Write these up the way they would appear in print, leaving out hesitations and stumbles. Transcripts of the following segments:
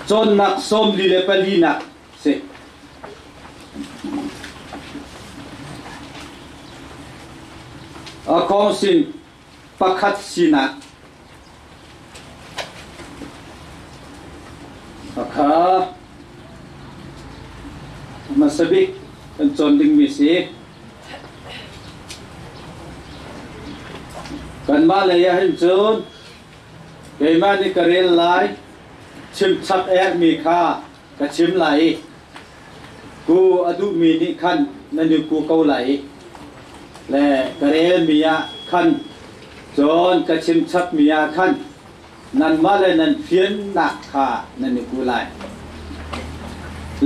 chon nak som li le palina se a kongsin pakhat sina akha masabik kan chon ding mi se kan ma le ya hin chon ke ma ni karel lai chim chat er mi kha ka chim lai ku adu mi ni khan nanu ku kau lai le karel mi ya khan chon ka chim chat mi ya khan nan ma le nan phian nak kha nanu ku lai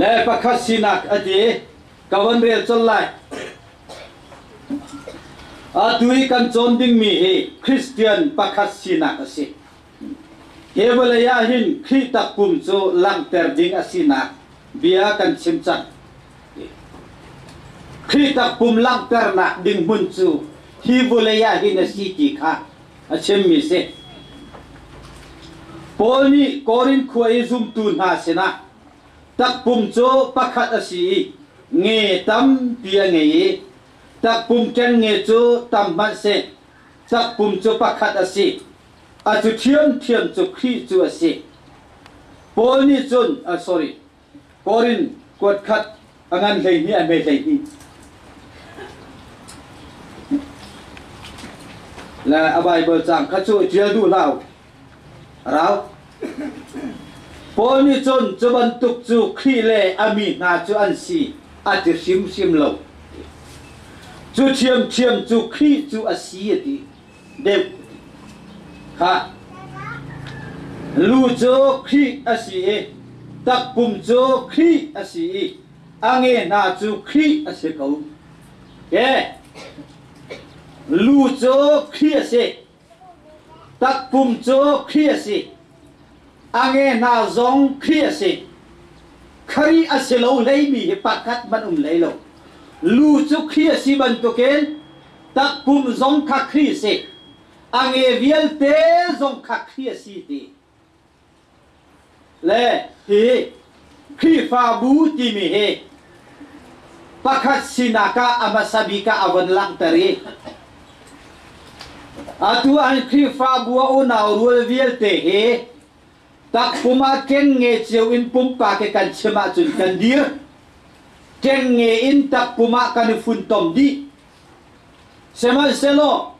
le pakhat sinak ati kawan rel chol lai atui kan chon ding mi he Christian pakhat sinak ase Hebalaya hin kritak pum so lang terding asina biya kan simchat kritak pum lang ternak ding muncu hibalaya hin asiki kha achem mi se polni korin khoi zum tun ha sena tak pum cho pakhat asi nge tam pia nge tak pum ken nge cho tam man se tak pum cho pakhat asi a chu thiam chu khi chu ase polni chun sorry korin kot khat angan lei ni a me lei ni la a bible chang kha chu thial du lao rao polni chun chuban tuk chu khi le ami na chu an si a ti sim lo chu thiam chu khi chu asi ati de ha lu cho khi asi tak pum cho khi asi ange na chu khi asi kau ke lu cho khi asi tak pum cho khi asi ange na zong khi asi khari asi lo lei mi he pakhat man lei lo lu cho khi asi ban to ken tak pum zong kha khi asi ange vial te zong khak khia si ti le hi khi fa bu ti mi he pakhat sinaka amasabika awan lang tari atu an khi fa bu o na rual vial te he tak puma ken nge cheu in pum pa ke kan chema chun kan dir ken nge in tak puma kan fun tom di sema selo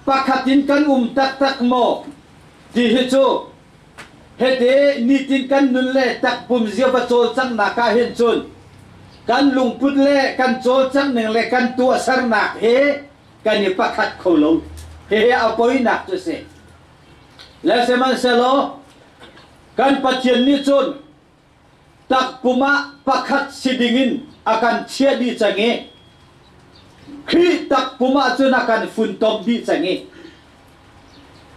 pakhatin kan tak mo ti he chu hete nitin kan nun le tak pum zia ba chol chang na ka hen chun kan lung put le kan chol chang neng le kan tu asar na he kan ni pakhat kholo he apoi nak tu se le se man selo kan pathian ni chun tak puma pakhat sidingin akan chia di change khi tak puma chu na kan fun tom bi change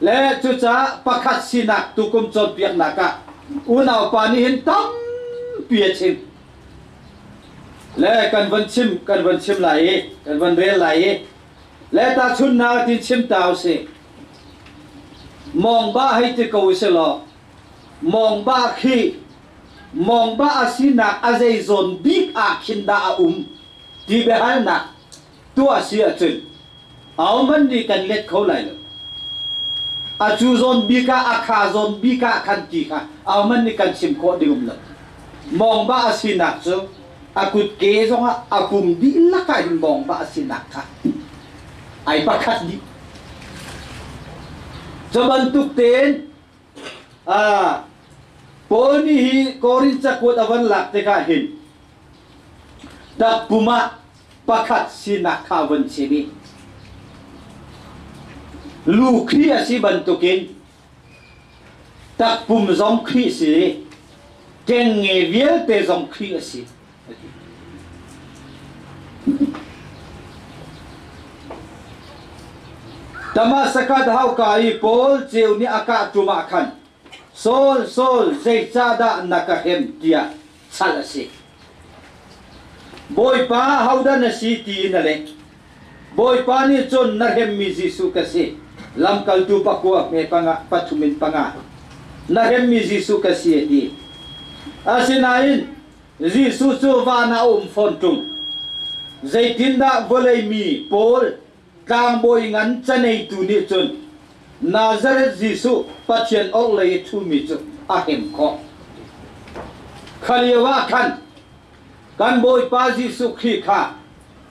le chu cha pakhat sinak tu kum chon piak naka unau pani hin tam pia chim le kan van chim lai kan van rel lai le ta chun na tin chim tao se mong ba hai te ko se lo mong ba khi mong ba asina azai zon big a khinda a ti be hal na tua sia chun aw man ni kan let kho lai lo a chu zon bika a kha zon bika khan ti kha aw man ni kan sim kho dingum lo mong ba asina chu a kut ke zong a kum di la ka mong ba asina kha ai pakhat di chaban tuk ten poni hi korin chakut awan lak te ka hin tak puma pakhat sinak khawan chimi lu khi asi bantukin tak pum zong khi si keng nge viel te zong khi asi tama sakat hau kai pol cheu ni aka tuma khan sol zai chada nakahem dia chalasi boy pa hauda na si ti na le boy pa ni chon na hem mi jisu ka si lam kal tu pakwa me panga pathumin panga na hem mi Giêsu ka si ti asinain Giêsu chu va na phon tung zaitin da volei mi pol tang boi ngan chanei tu ni chun Nazareth Giêsu pathian ok lei thu mi chu a hem kho khaliwa khan kan boi pa Giêsu khi kha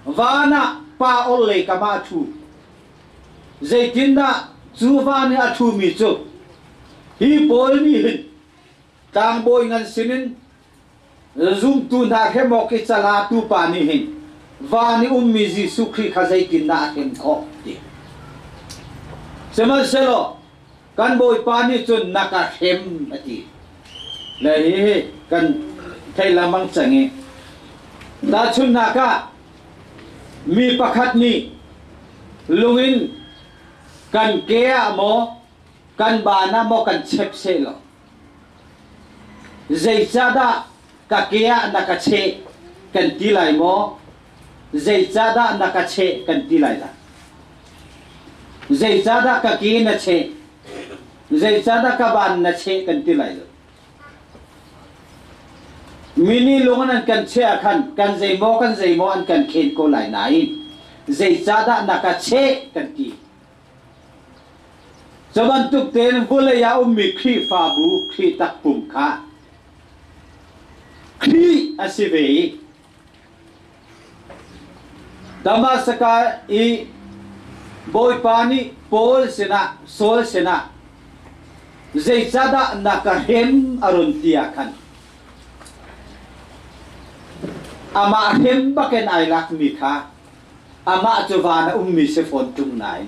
vana pa ok lei kama thu zaitin da chu va ni a thu mi chu hi pol ni hin tang boi ngan sinin zoom tu na he mo ke chala tu pa ni hin va ni mi Giêsu khi kha zaitin na hem kho ti semal selo kan boi pa ni chun naka hem ati le hi kan thai lamang change da chun naka mi pakhat ni lungin kan kea mo kan bana mo kan chep se lo zai chada ka kea na ka che kan tilai mo zai chada na ka che kan tilai la zai chada ka ki na che zai chada ka ban na che kan tilai lo mini lungan kan che akhan kan zai mo an kan khen ko lai nai zai chada na ka che kan ti Zaman tuk ten boleh ya mi kri fabu kri tak pumka kri asive damasaka I boy pani pol sena sol sena zai sada nakahem aruntia kan ama hem baken ailak mikha ama jovana mi se fon tung nai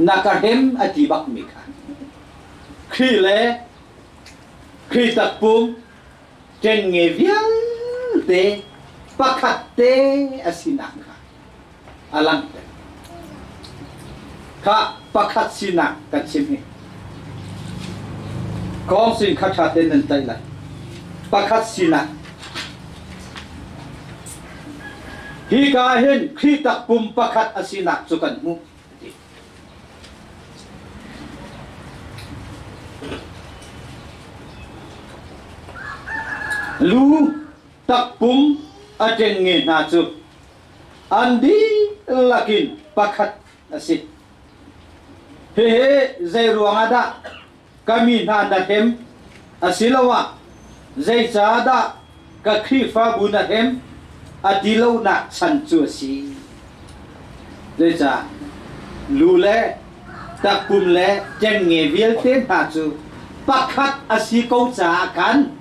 nakahem atibak mikha khi le khi tak pum chen nge vial te pakhat te asinaka alang te kha pakhat sinak ka chimi kong sin khatha te nan tai la pakhat sinak hi ka hen khi tak pum pakhat asinak chukan mu lu tak pum aten nge na chu andi lakin pakhat asit he zai ruanga da kami na da hem asilawa zai cha da ka khi fa bu na hem adilo na chan chu si zai cha lu le tak pum le chen nge vial te na chu pakhat asi ko cha kan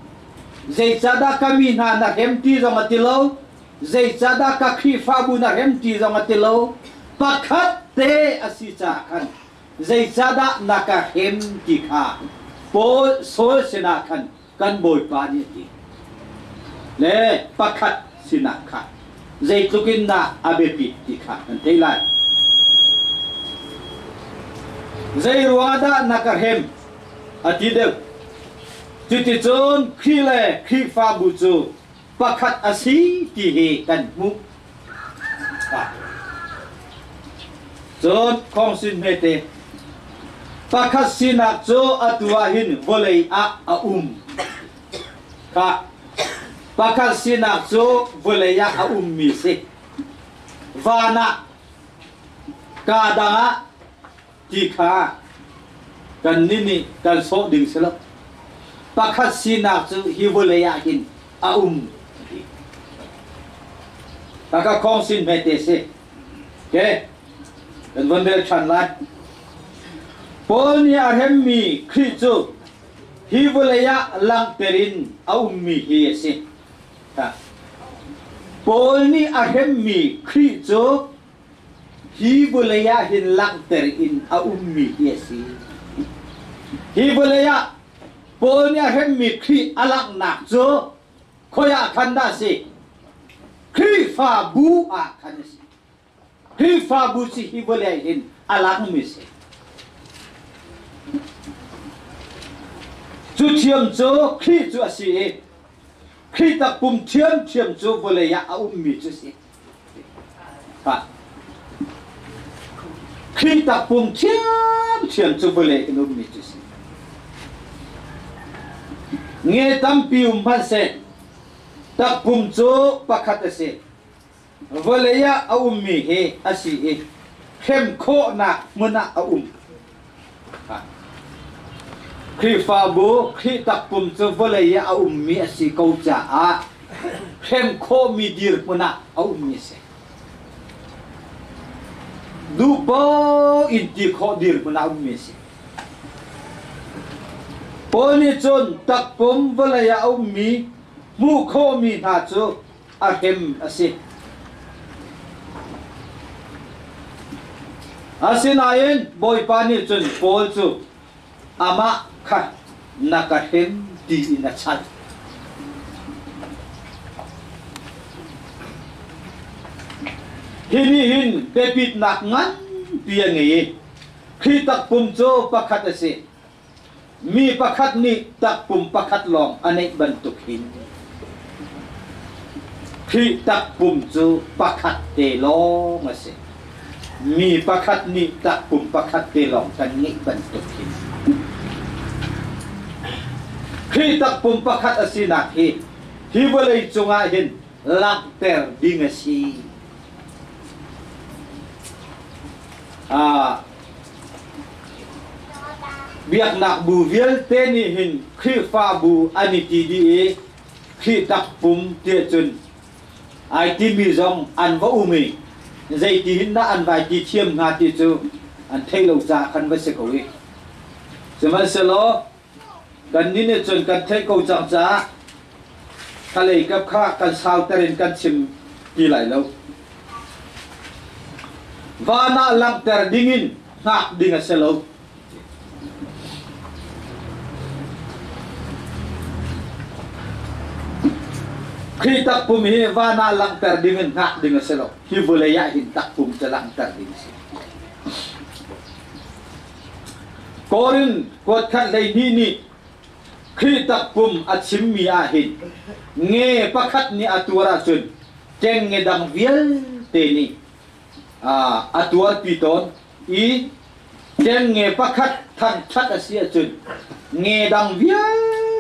zai chada kami na hem ti zong atilo zai chada ka khi fa bu na hem ti zong atilo pakhat te asi cha khan zai chada na ka hem ti kha po sol sina khan kan boi pa ni ti le pakhat sina kha zai tukin na abepi ti kha kan te lai zai ruada na ka hem ati de Titi chon khi le khi fa bu chu pakhat asi ti he kan mu chon khong sin mete pakhat sinak cho atua hin volei a ka pakhat sinak cho volei a mi se vana ka da ti kha kan nini kan so ding selo pakhat sinak chu hi volaya hin taka khong sin mete se ke kan vande chan lai pol ni ahem mi khri chu hi volaya lang terin mi hi se ta pol ni ahem mi khri chu hi volaya hin lang terin mi hi se hi volaya Polnya hem mi kri alak nak zo koya khanda si kri fa bu a khanda si kri fa bu si hi boleh hin alak mi si chu thiam zo kri chu si kri tak pum thiam zo boleh ya mi chu si ha kri tak pum thiam zo boleh mi chu si nghe tâm pium phan se tak pum cho pakhat ase valeya aummi he asi e khem kho na muna aum khi pha bu khi tak pum cho valeya aummi asi kau cha a khem kho mi dir muna aummi se du po in ti kho dir muna aummi se poni chon tak pum valeya aummi mu kho mi na chu a hem ase asinain boy pani chun pol chu ama kha nakahem ti ina chat hini hin pepit nak ngan pia nge khi tak pum cho pakhat ase mi pakhat ni tak pum pakhat long anei bantuk hin khi tak pum cho pakhat te long ase mi pakhat ni tak pum pakhat te long kan ngi bantuk hin khi tak pum pakhat asina hi bolei chunga hin lak ter ding asi biak nak bu vial te ni hin khi fa bu ani ti di khi tak pum te chun ai ti mi zong an va umi dây tí đã ăn vài tí chiêm ngà tí chú ăn thay lâu dạ khăn với sẽ cầu ý chứ mà sẽ lo cần ní nè chuẩn cần thay cầu trọng giá khá lệ cấp khá cần sao ta đến cần chìm đi lại lâu và nạ lặng tèr đi nghìn ngạc đi ngà sẽ lâu khi tak pum hi vana lang ter dengan ngak dengan selo hi boleh ya hin tak pum lang ter dengan selo korin kot khat lei ni khi tak pum achim mi a hin nge pakhat ni atura chun keng nge dang vial te ni atuar piton i keng nge pakhat than that asia chun nge dang vial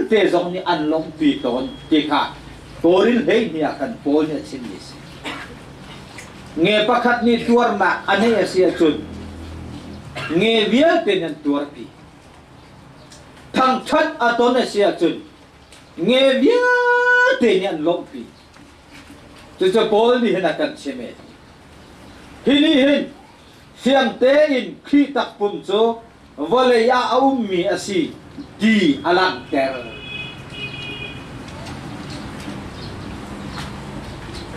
te zong ni an long piton te kha Korin hei ni akan polnya sinis. Nge pakhat ni tuar na ane asia chun. Nge vial tenyan tuar pi. Thang chat aton asia chun. Nge vial tenyan long pi. Cho pol ni hen akan seme. Hini hin siang te in khi tak pum cho vole ya aummi asi di alang ter.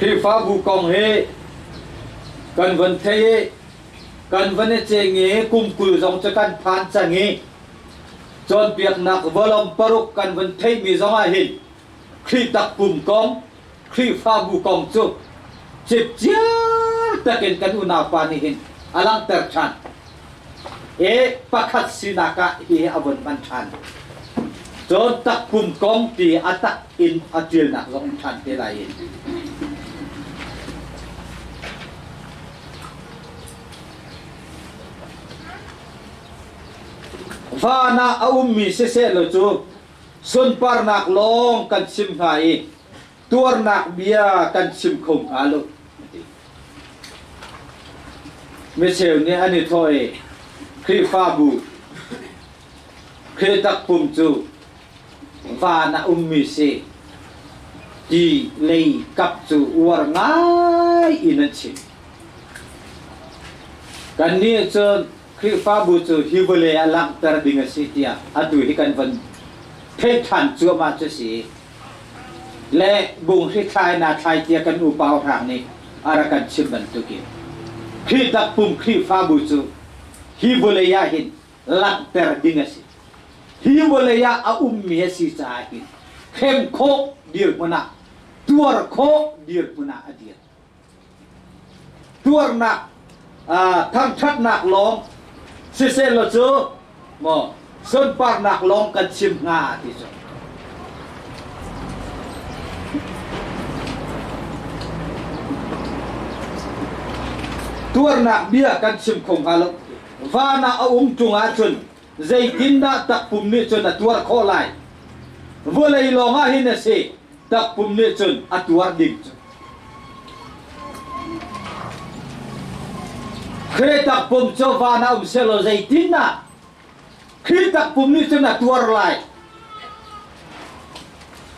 Khi pha bu kong he kan van the kan van che nge kum kul jong cha kan phan cha nge chon piak nak volom paruk kan van the mi jong a hin khi tak pum kong khi pha bu kong chu chip chia ta ken kan una pa ni hin alang ter chan e pakhat sinaka hi avon man chan chon tak pum kong ti atak in atil nak jong chan te lai và na aummi se lo chu sun par nak long kan sim khai tuar nak bia kan sim khom alo me sel ni ani thoi khi pha bu khi tak pum chu và na ummi se di lei kap chu war ngai in chi kan ni chu khi pha bu chu hi vole alang tar ding sitia atu hi kan van the than chu ma chu si le bung hi khai na khai tia kan u pau thang ni ara kan chim ban tu ki khi tak pum khi pha bu chu hi vole ya hin lang tar ding si hi vole ya a ummi si cha hi khem kho dir muna tuar kho dir muna adir tuar na tham that nak long se lo chu mo son par nak long kan chim nga ti chu tuar nak bia kan chim khong halo va na chung a chun zai tin da tak pum ni chun na tuar kho lai vừa lấy lo ngã hin sẽ tập bùm nệ chân atuar đỉnh khi tập bùm cho vào nào sẽ lo dây tin na khi tập bùm nệ chân atuar lại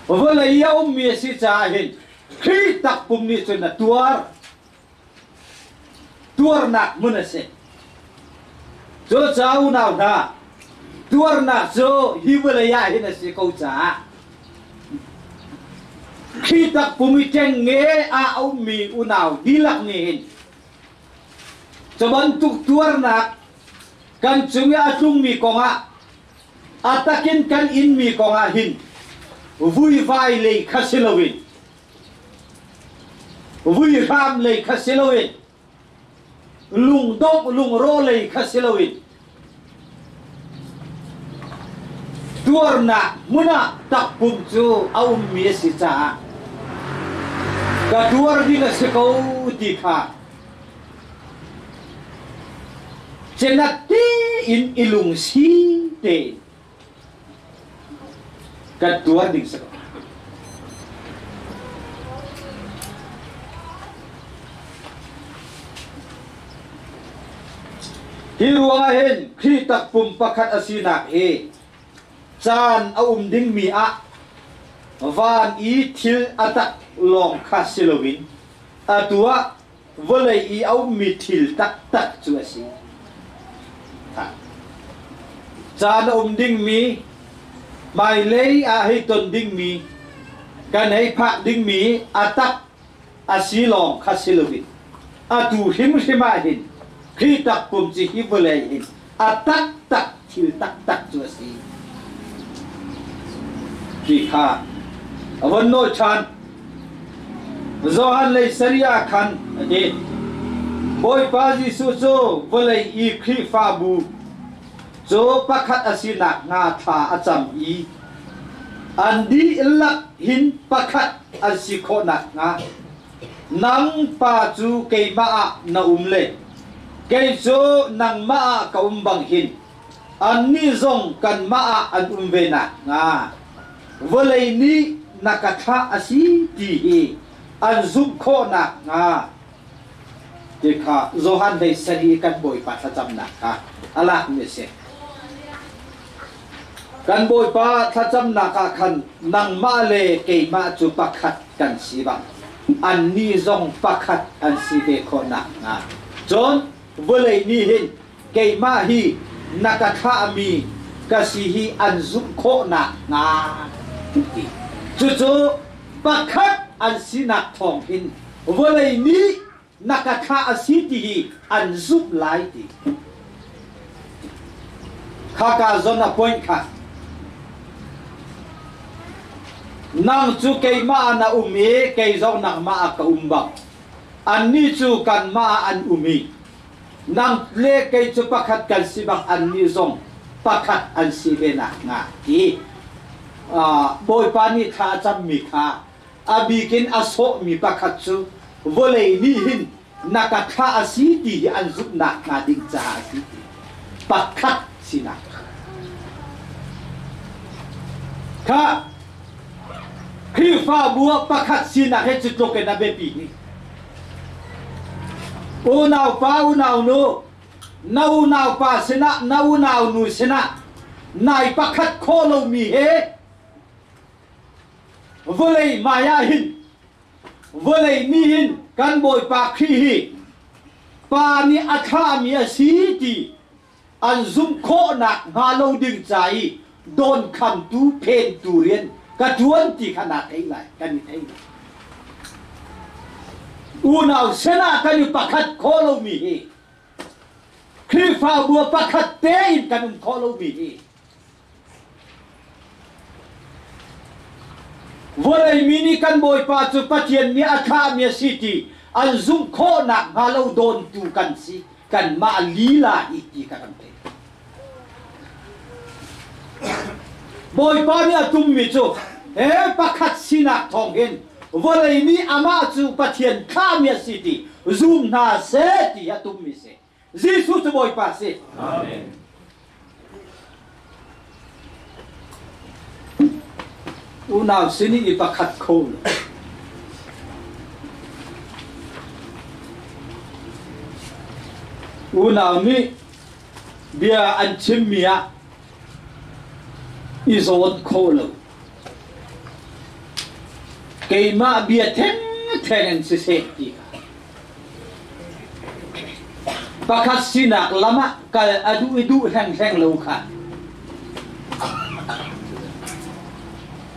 vừa lấy mía si cha hin khi tập bùm nệ chân atuar tuar nak mana se cho cháu nào na tuar nak cho himalaya hin se câu cha khi tập bumi cheng nghe ông mi u nào đi lạc nghe cho ban tuk tuar nak kan chung chung mi konga atakin kan in mi konga hin vui vai lei khasilowin vui ram lei khasilowin lung dok lung ro lei khasilowin tuar nak muna tak pum chu ông mi si cha ka tuar di na se ko ti kha chenati in ilung si te ka tuar ding se hiruang hen khi tak pum pakhat asina he chan ding mi a van i thil atak long khasilowin atua volei i mi thil tak tak chu asi ha chan ding mi mai lei a he ton ding mi kan hei pha ding mi atak asi long khasilowin atu hima hin khi tak pum chi hi volei hin atak tak thil tak tak chu asi ki kha avon no chan zohan lei saria khan ade boy pa ji su chu volei i khi fa bu cho pakhat asina nga tha acham i andi lak hin pakhat asikho na nga nang pa chu keima na le ke chu nang ma ka bang hin anni zong kan ma an ve na nga volei ni nakatha asi ti hi an zum kho na nga te kha zohan dei sari kan boy pa tha cham na kha ala me se kan boy pa tha cham na kha khan nang ma le ke ma chu pakhat kan si ba an ni zong pakhat an si be kho na nga chon volei ni hin ke ma hi nakatha mi ka si hi an zum kho na nga chu pakhat an sinak thong hin volei ni nakatha asiti hi an zup lai ti khaka zona point kha nang chu keima na umi ke zong nang ma ka umba an ni chu kan ma an umi nang le ke chu pakhat kan sibak an ni zong pakhat an sibe na nga ti boy pani tha cham mi kha abikin aso mi pakhat chu volei ni hin nakatha asiti an zup na nga ding cha asiti pakhat sina kha khi fa bua pakhat sina he chu to ke na be pi ni o naw pa u naw no nau naw pa sina nau naw nu sina nai pakhat kho lo mi he volei maya hin volei mi hin kan boy pa khi hi pa ni atha mi asi ti an zum kho na nga lo ding chai don kham tu pen tu rian ka tuan ti khana thei lai kan thei u naw sena kan pakhat kho lo mi hi khi fa bua pakhat te in kan kho lo mi hi volei mini kan boy pa chu pathian ni atha mi city an zum kho na nga lo don tu kan si kan ma lila iti ka kan te boy pa ni atum mi chu he pakhat sina thong hin volei ni ama chu pathian kha mi city zum na se ti atum mi se Jesus chu boy pa se amen Unaw sini ipakat ko. Unaw ni bia an chimia izon ko lo. Kay ma bia ten si seti. Pakat sinak lama ka adu heng lo ka.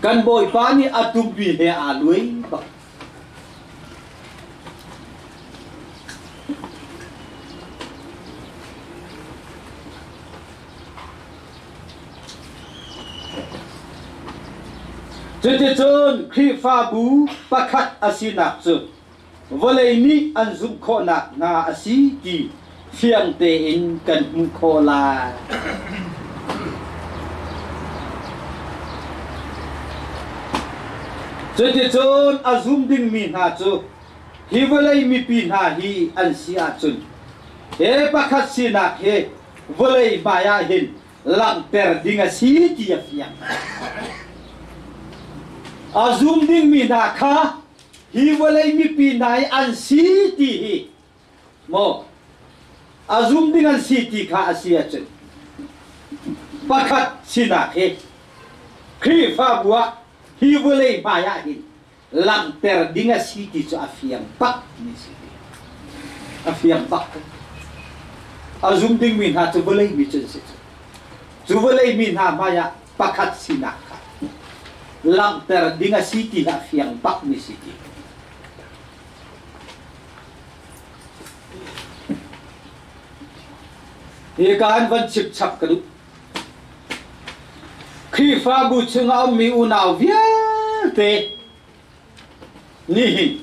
Kan boy pani atubi he alui ba. Jadi chon khifa bu pakat asinak chu. Volei ni an zum kho nak nga asi ki fiang te in kan kho la. Jadi chon azum ding mi ha chu. Hi volei mi pin ha hi an sia chun. He pakat sinak he volei maya hin lang ter ding asi ki fiang. Azum ding mi na kha hi volei mi pi nai an si ti hi mo azum ding an si ti kha asia chen pakat sina he khri fa bua hi volei ma ya hin lang ter ding a si ti cho afiang pak ni si ti afiang pak azum ding mi na cho volei mi chen si chu volei mi na ma ya pakat sina lang ter dinga city la fiang pak ni city e kan van chip chap kadu khi fa bu chunga mi unaw via te ni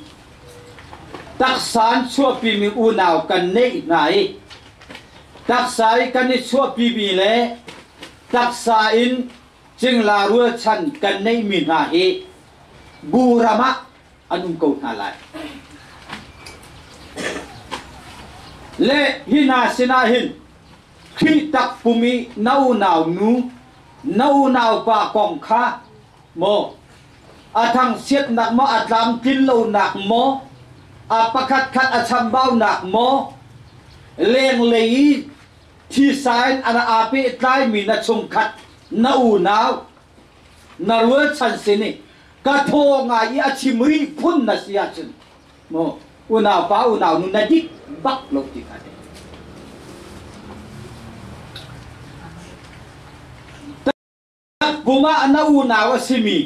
taksan chua pi mi unaw kan nei nai taksai kan ni chua pi bi le taksa in Jing la rua chan kan nei min ha he burama anum ko na lai le hina sina hin khi tak pumi nau nau nu nau nau pa kong kha mo athang siết nak mo atlam tin lo nak mo apakat khat acham bao nak mo leng lei thi sain ana ape tlai mi na chung khat nau nau narua chan sini ka tho ngai a chimri phun na sia chen mo unau pa unau nu na dik bak lo ti ka de buma na unau simi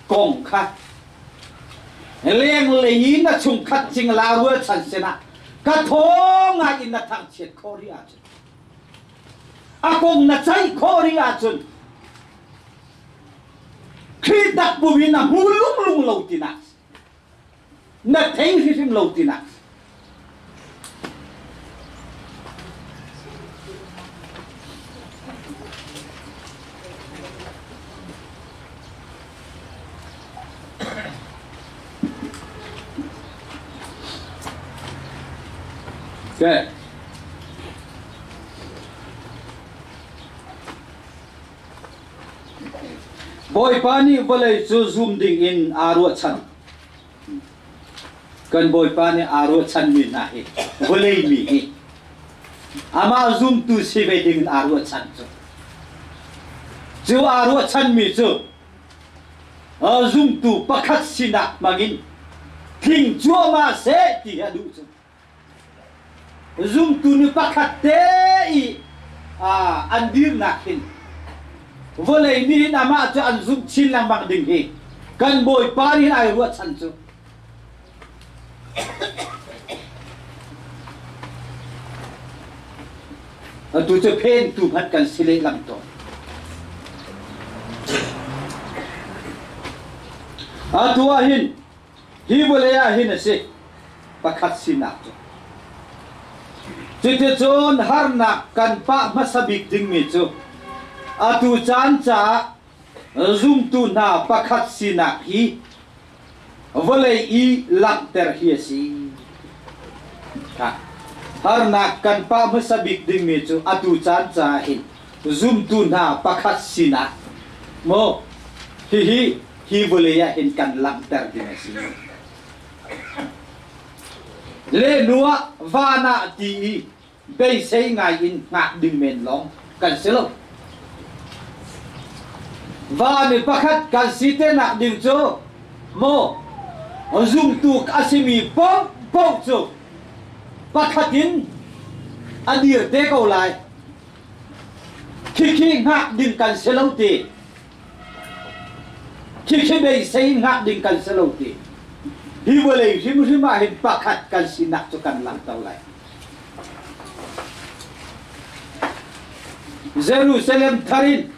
kong kha leng lei na chung khat ching la rua chan sina ka tho ngai na thang chet korea chen a kong na chai korea chen khi đặt bùi vì nằm hú lung lâu tì nạc nạc thấy khi phim lâu tì nạc okay. Boy pani boleh zoom ding in aro chan kan boy pani aro chan mi na he boleh mi he ama zoom tu si ve ding aro chan chu aro chan mi chu zoom tu pakhat sina magin thing chua ma se ti adu chu zoom tu ni pakhat te I andir na hin volei ni nama cho an zum chin lang bang ding he kan boy pani ai ruat chan chu tu cho pen tu phat kan sile lam to tu hin hi volea hin ase pakhat sinak chu Tete chon har nak kan pa masabik ding mi chu atu chan cha zoom tu na pakhat sinak hi volei I lak ter hi si ha har nak kan pa masabik ding mi chu atu chan cha hi zoom tu na pakhat sinak mo hi hi volaya hin kan lam ter dinasi le nuwa vana ti bei sei ngai in ngak ding men long kan selo vani pakhat kan site nak ding cho mo zoom tu asimi pom pom cho pakhatin adir te ko lai khi ngak ding kan selo ti khi bei sei ngak ding kan selo ti hi boleh sim hin pakhat kan sinak cho kan lang tau lai Jerusalem tharin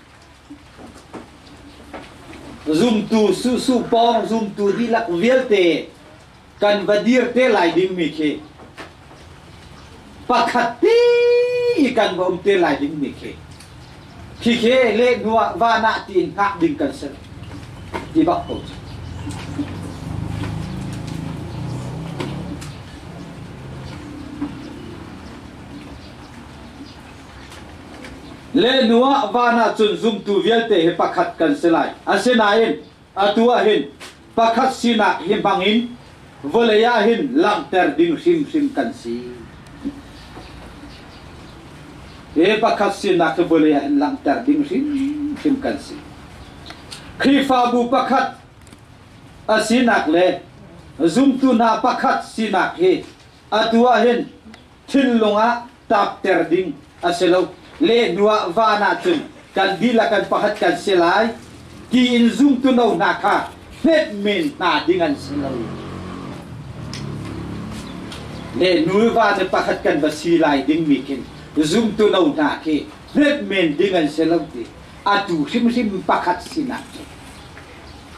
zoom tu su pong zoom tu dilak vialte kan vadir te lai ding mi khe pakhati ikan bom te lai ding mi khe khi le nuwa vana tin ngak ding kan sel di bak po le nuwa vana chun zum tu vialte he pakhat kan selai asenain atua hin pakhat sina hi bangin volaya hin lang ter ding sim kan si e pakhat sina ke volaya hin lang ter ding sim kan si khifa bu pakhat asinak le zum tu na pakhat sinak he atua hin thillunga tap ter ding aselo le nuwa vana chun kan dila kan pahat kan selai ki in zoom tu no naka fet men na dingan selai le nuwa vana pahat kan basilai ding mikin zoom tu no nake fet men dingan selai ti atu sim pakat sinak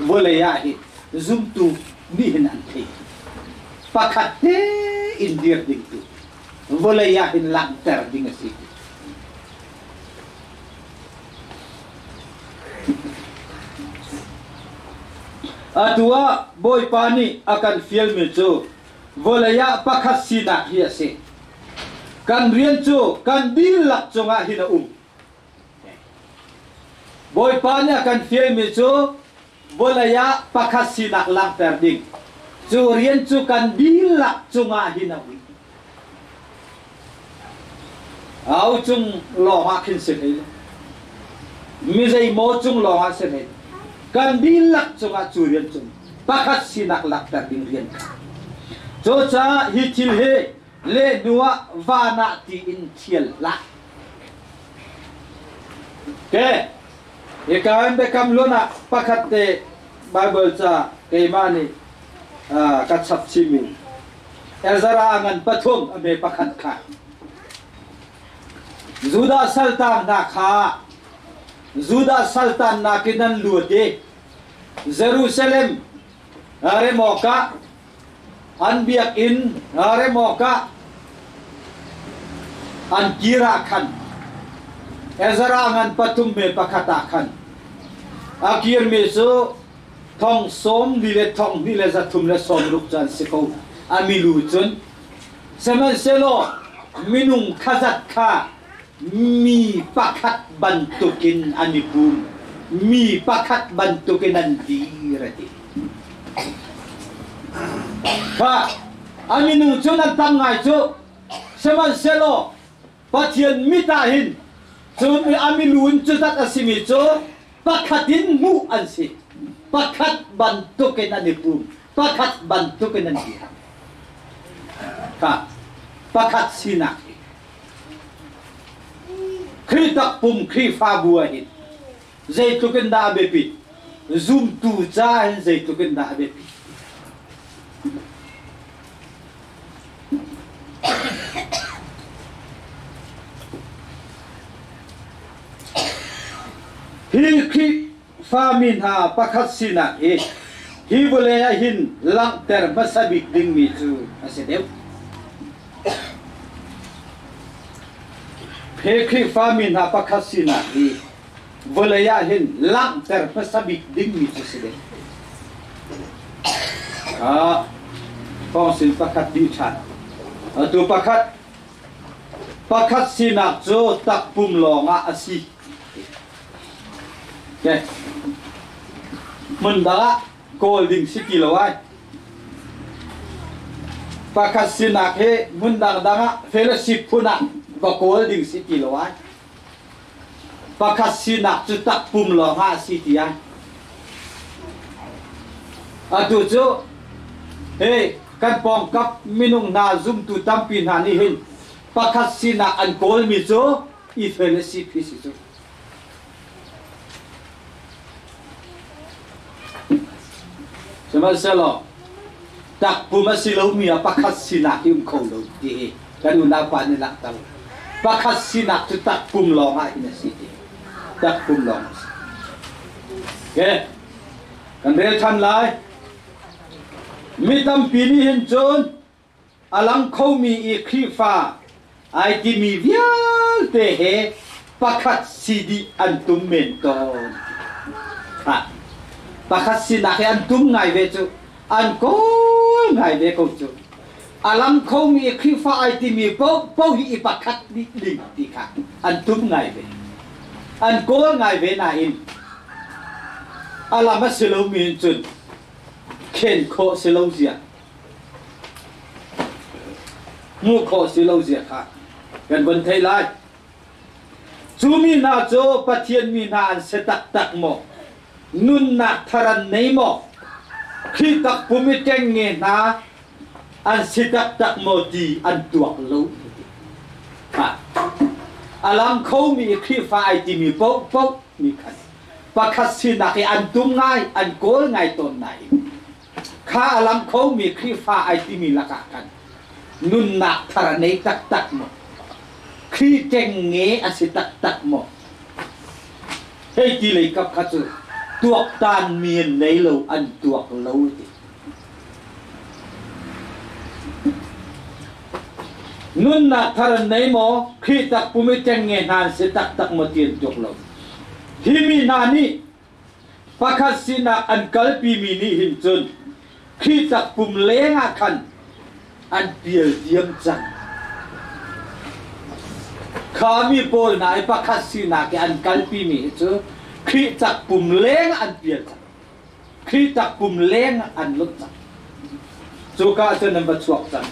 boleh ya hi zoom tu ni hinan ti pakat te indir ding tu boleh ya hin lang ter ding si atua boy pani akan film itu volaya pakhat sina hiase kan rian chu kan dilak chunga hina boy pani akan film itu volaya pakhat sina lang perding chu rian chu kan dilak chunga hina au chung lo ha khin se mi zai mo chung lo ha se kan dilak chunga churian chung pakhat sinak lak tar ding rian cho cha hi thil he le nuwa vana ti in thiel la ke e kan be kam lona pakhat te bible cha ke mani ka chap chimi ezara angan pathum ame pakhat kha juda sultan na kha Juda Sultan na kinan lude Jerusalem are moka anbiak in are moka an kira khan ezarangan patum me pakata khan akir me so thong som dile zatum le som ruk jan siko amilu chun seman selo minung khazat kha mi pakhat bantukin anipum mi pakhat bantukin andirati pa aminu chunan tangai chu seman selo pathian mitahin chun amilun chutat asimi chu pakhatin mu ansi pakhat bantukin anipum pakhat bantukin andir pa pakhat sinak kri tak pum kri fa buahin zai tuken da bepi zoom tu cha zai tuken da bepi hi kri fa min ha pakhat sina hi boleh hin lang ter masabik ding mi chu asedeu Pekri famin ha pakasina hi volaya hin lang ter pasabik ding mi sesede pongsin pakat di chan atu pakat sinak jo tak pum longa asi ke mun da Golden City lo ai pakasina he mun da fellowship phuna ba Golden City lo ai pakasina chu tak pum lo ha city ai atu chu hey kan pong kap minung na zoom tu tampin ha ni hin pakasina an kol mi chu I fellowship hi chu Semasalo tak puma silau mi apa kasina im kau lo di kan una pa ni nak tahu pakasina tu tak pum lo ha ina siti tak pum lo ke kan re than lai mi tam pini hin chon alang khau mi I khri fa ai ti mi vial te he pakat sidi antum menton ha pakasina ke antum ngai ve chu an ko ngai ve ko chu alam khau mi khri fa ai ti mi po hi pakat ni ling ti kha antum ngai ve an ko ngai ve na in alama selo mi chun ken ko selo zia mu ko selo zia kha kan ban thai lai chu mi na cho pathian mi na an se tak tak mo nun na tharan nei mo khi tak pumi teng nge na an sitak tak mo di an tuak lo ha alam khâu mi khi fa ai ti mi po mi khan pakasina ke an tum ngai an kol ngai ton nai kha alam khâu mi khi fa ai ti mi la ka kan nun na tharan nei tak tak mo khi teng nge an sitak tak mo hei ti le kap kha chu tuộc tan miền lấy lâu ăn tuộc lâu thì nun na tharan nei mo khi tak pumi teng nge nan se tak mo tiền tuộc lâu hi mi na ni pakasina an kalpi mi ni hin chun khi tak pum le nga khan an piel diam chang khami pol na pakasina ke an kalpi mi chu khi tak pum leng an piel khi tak pum leng an lut chu ka chu number 12 chan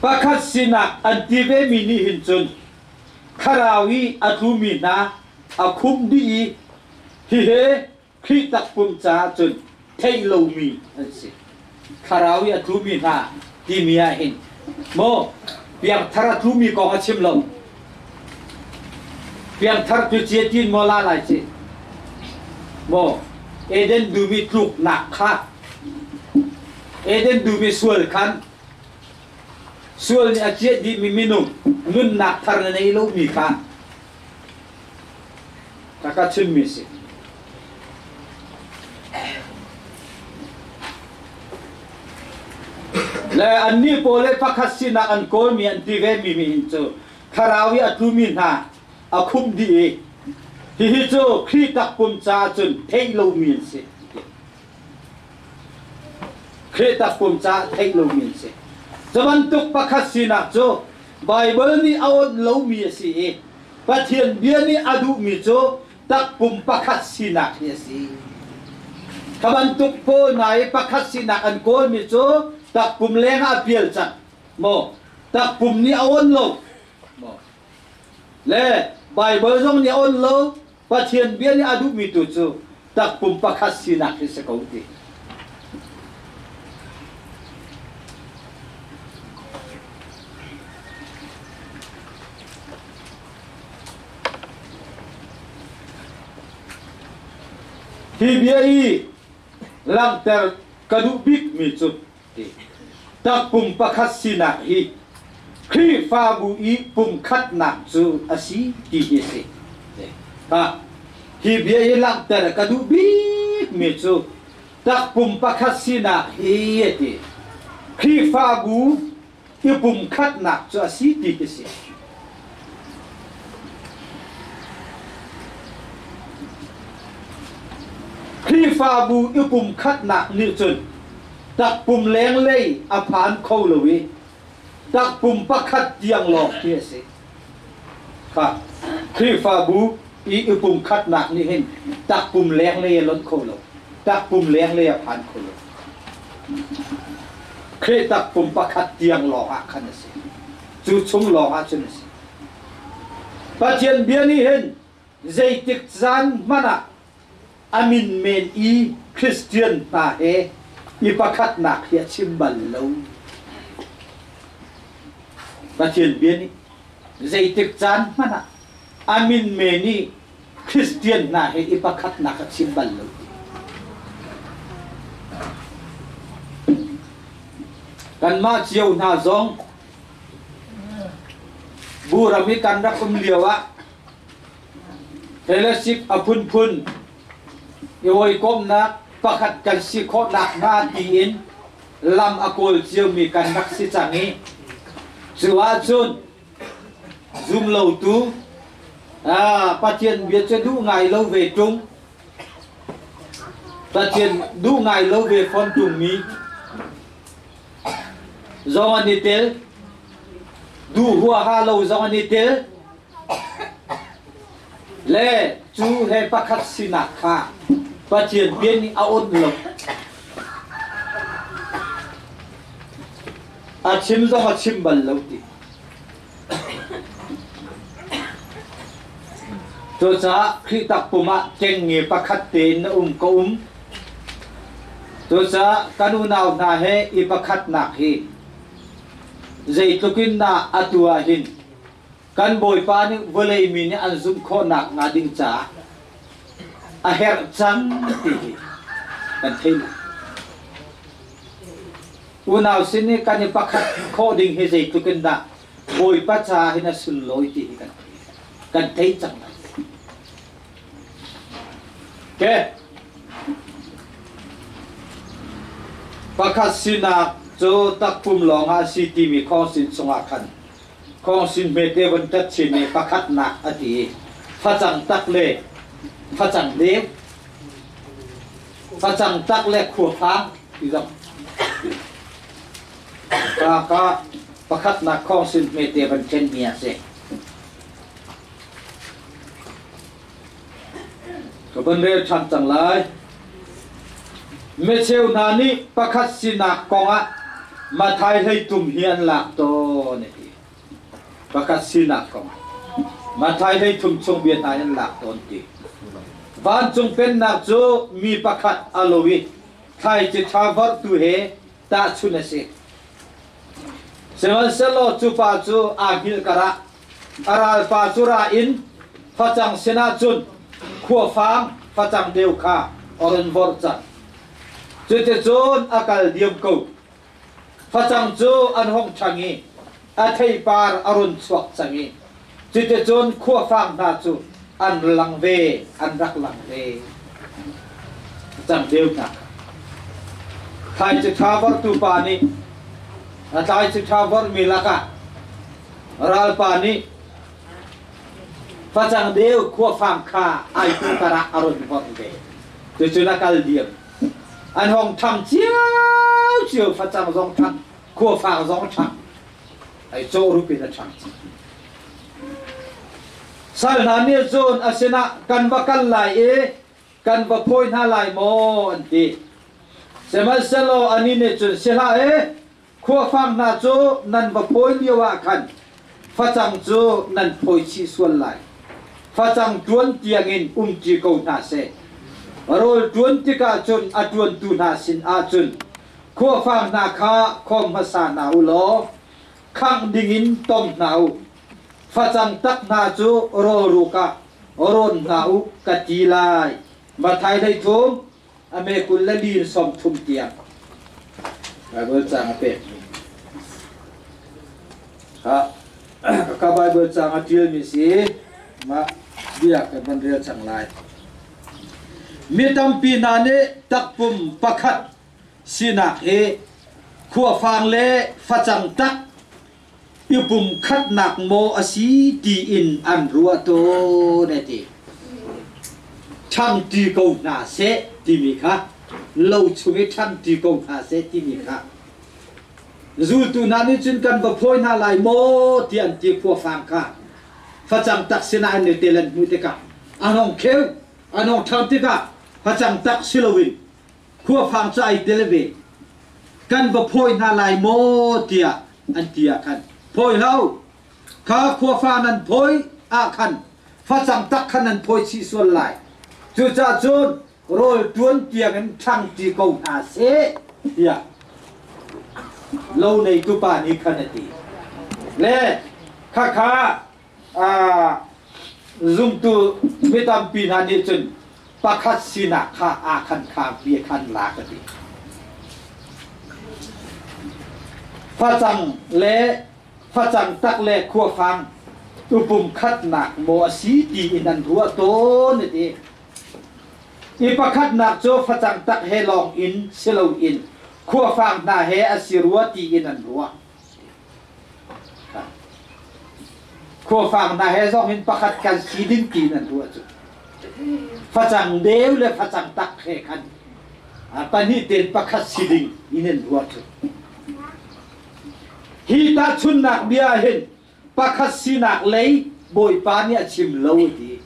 pakasina an tive mi ni hin chun kharawi athumi na akhum di hi he khi tak pum cha chun thei lo mi an si kharawi athumi na ti mi a hin mo piang thara thumi ko ha chim lo piang thar tu chia tin mo la lai chi mo eden du mi truk nak kha eden du mi sual khan sual ni a chia di mi minum nun nak thar nei lo mi kha ka chim mi si le an ni pole pakasina an kol mi an ti ve mi hin chu kharawi atumi na akhum di hi chu khi tak pum cha chun thei lo min se khi tak pum cha thei lo min se zaman tuk pakasina chu bible ni awon lo mi si pathian bia ni adu mi chu tak pum pakasina ni si kaman tuk po nai pakasina an kol mi chu tak pum lenga piel chan mo tak pum ni awon lo mo le Bible zong ni on lo pathian bia ni adu mi tu chu tak pum pakasina ki se ko ti hi bia I lang ter kadu big mi chu tak pum pakasina hi khi pha bu I pum khat nak chu asi ti hi se ha hi bia I lang ter kadu big mi chu tak pum pakasina hi ti khi pha bu I pum khat nak chu asi ti hi se khi pha bu I pum khat nak ni chun tak pum leng lei a phan khâu lowi tak pum pakhat tiang lo kia se kha khi pha bu อีปุ่มคัดหนักนี่เห็นตักปุ่มแรงเลยล้นโคโลตักปุ่มแรงเลยผ่านโคโลเคยตักปุ่มประคัดเตียงหล่อหักขันสิจูชงหล่อหักชนสิปัจเจียนเบียนี่เห็นใจติดจานมันอะอามินเมนอีคริสเตียนตาเออีประคัดหนักเฮียชิมบัลโลปัจเจียนเบียนี่ใจติดจานมันอะอามินเมนี่คริสเตียนน่ะเห็นอีประคัดหนักชิมบัลโลกันมาเจียวนาซองบูรามีกันรักเลียวะเทเลสิกอพุนพุนยอยก้มนักประคัดกันสิโคนักนาตีอินลำอโกลเจียวมีกันนักสิจังนี้สุวาจุนซุมเหลาตูปัจเจียนเบียจะดูไงเหลาเวจุงปัจเจียนดูไงเหลาเวฟอนจุงมีZaman nitel, du hua halau zaman nitel, le chu he pakat sinak ha, pacian bian ni aun lom, achim zaman achim balau ti, Tosa kritak puma cengi pakat ten na ko Tosa kanunau na he ipakat nak he. Zai tukin na atua hin kan boy pa ni volay mi ni anzum ko nak ngading cha a her chang ti kan thein unaw sin ni kan pakhat ko ding he zai tukin na boy pa cha hin sun loi ti kan thei chang ke pakhat sinaโจตักปุ่มหลงอาซีตีมีข้อสินสงอาคันข้อสินเมเตวันจัดชินประคัดหนักอดีพระจังตักเล่พระจังเล็บพระจังตักเล่ขัวฟ้าอีกก็ประคัดหนักข้อสินเมเตวันเช่นเมียเสก็เป็นเรื่องชันจังเลยเมเชลนานี่ประคัดสินักกองอะมาไทยให้ตุ่มเฮียนหลักโตนี่ประกาศสินักกองมาไทยให้ตุ่มชงเบียนไทยหลักโตนี่บ้านจงเป็นนักโจมีประกาศอโลวิไทยจะทาวร์ตุเฮตาชุนเสกเซมันเซโลจูปาจูอากิลกระอาราลปาจูราอินฟาจังเซนาจุนขัวฟางฟาจังเดียวคาอรันวอร์จันจุดโจนอากาศเดียมกูฟาจังโจอันห้องชังีอาเทยปาร์อรุณสวักชังีจุดโจนขัวฟางนาจูอันลังเวอันรักลังเวจังเดียวนะใครจะทาวร์ตูปานีใครจะทาวร์มิลากะรัลปานีฟาจังเดียวขัวฟางข้าไอตุกระอรุณวอร์เวจุดโจนอากาศเดียมอันห้องทำเจียวฟ้าจังร้องทังขัวฟ้าร้องทังไอโจรูปีนะทังสายนานี่โจนอาเซนะกันว่ากันไหลกันว่าพ่อยหน้าไหลโมอันตีเสมาเซโลอันนี้เนี่ยจนเสียขัวฟ้าหน้าโจนั่นว่าพ่อยเดียวกัน Facang jo nan poi chi suan lai Facang tuan tiangin chi kau na se Rol tuan tika chun atuan tu na sin a chun Kua fang na kha khom hasa na ulo Khang dingin tom na u Facang tak na jo ro ruka Oron na u katilai Mathai dai thum Ame kul la din som thum tiang Bible chang ape Ha ka Bible chang atil mi si ma dia ka ban ria chang lai mi tampi na ne takpum pakhat sina e khua phang le phachang tak ipum khat nak mo asi ti in an ruwa to ne ti chang ti ko na se ti mi kha lâu chungi chang ti ko na se ti mi kha Zul tu nani chun kan ba phoi na lai mo tian ti khua phang kha phachang tak sina ne telan mu te ka anong kêu anong tham tika phachang tak silowin khua phang cha ai telebe kan ba phoi na lai mo tia an tia khan phoi lau kha khua phang nan phoi a khan phachang tak khan nan phoi chi sual lai chu cha chun rồi tuôn tia kan thang ti ko na se tia lâu này tu pa ni khan ti le kha kha zoom tu metam pin han ni chun pakhat sina kha a khan kha pi khan la ka ti phachang le phachang tak le khua phang tu pum khat nak mo si ti inan thua to ni ti i pakhat nak cho phachang tak he long in selo in khua phang na he asirua ti inan ruwa khua phang na he zong in pakhat kan si ding ti nan ruwa chu phachang deu le phachang tak he khan pani ten pakhat si ding inen ruwa chu hi ta chun nak bia hin pakhat si nak lei boi pa ni achim lo ti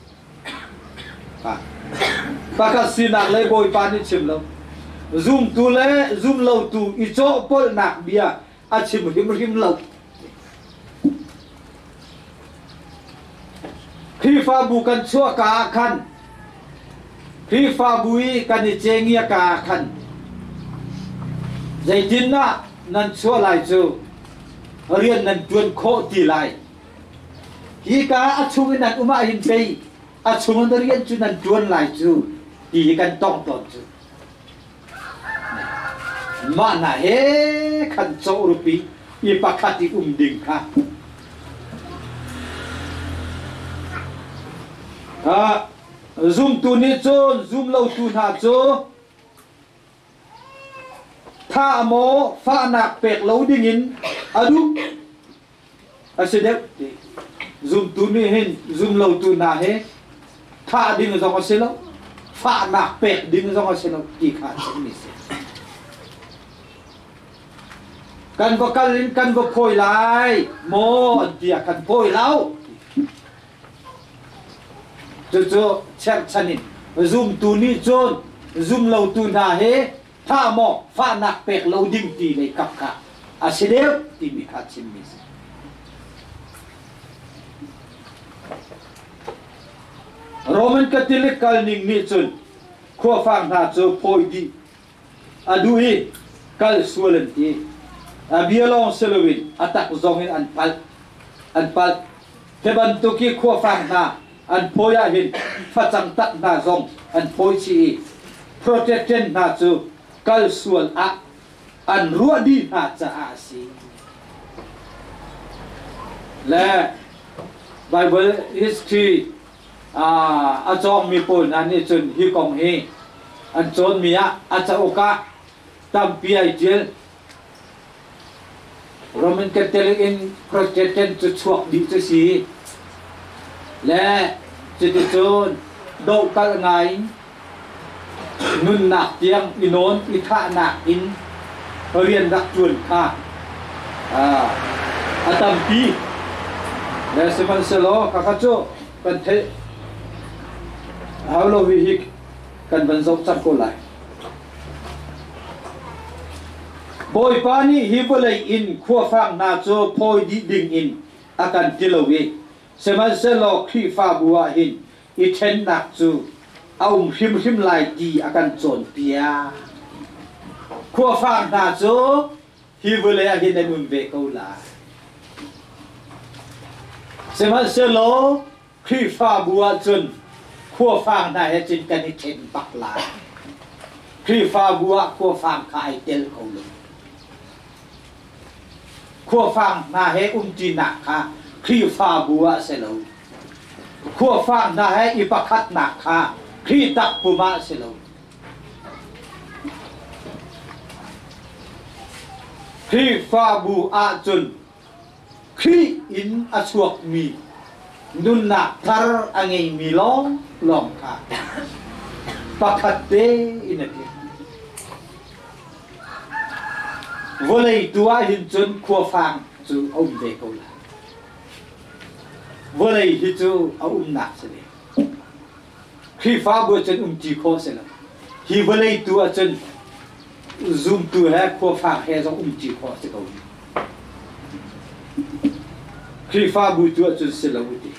pakhat si nak lei boi pa ni chim lo zoom tu le zoom lo tu i cho pol nak bia achim him lo khi fa bu kan chua ka khan khi fa bui kan i chengia ka khan dei tin na nan chua lai chu rian nan tuan kho ti lai hi ka achung nan uma hin pei achung nan rian chu nan tuan lai chu ti kan tong ton chu ma na he khan cho rupi i pakhati ding kha zoom tu ni chon zoom lo tu na chu tha mo fa nak pek lo ding in adu asedep zoom tu ni hin zoom lo tu na he tha ding zong aselo fa nak pek ding zong aselo ki kha ni se kan ko kalin kan ko phoi lai mo dia kan phoi lau cho chep chanin zoom tu ni chon zoom lo tu na he tha mo fa nak pek lo ding ti nei kap kha asideu ti mi kha chim mi Roman Catholic kalning ni chun khua phang na cho phoi di adui kal sualan ti bialong selowin atak zongin anpal teban tu ki khua phang na an poya hin phachang tak na zong an poi chi protectant na chu kal sual an ruwa di na cha si le Bible history a chong mi pon an ni chun hi kong he an chon mi a cha oka tam pi ai jel Roman Catholic in Protestant chu chuak di chu si le chỉ chôn đậu các ngày nun nạc tiếng inon itha nạc in riêng đặc chuẩn kha atam pi le seman selo kakacho kan the haulo vi hik kan ban zok chak ko lai boy pani hi bolai in khua phang na cho phoi di ding in akan tilowi seman selo khi fa bua hin i then nak chu him lai ti akan chon pia khua phang na chu hi bolai a hin nun ve ko la seman selo khi fa bua chun khua phang na he chin kan i then pak la khi fa bua khua phang khai tel ko lu khua phang na he ti na kha khi pha bua se lo khua phang na he ipakhat na kha khi tak puma se lo khi pha bu a chun khi in a chuak mi nun na thar angai mi long kha pakhat te in a ki volei tua hin chun khua phang chu ông về câu là vô đây thì chú ông nạp sẽ đi khi pha bữa chân chỉ khó sẽ là hi vừa lấy tua chân zoom tua hay khó pha hay giống chỉ khó sẽ cầu khi pha bữa tua chân sẽ là ưu tiên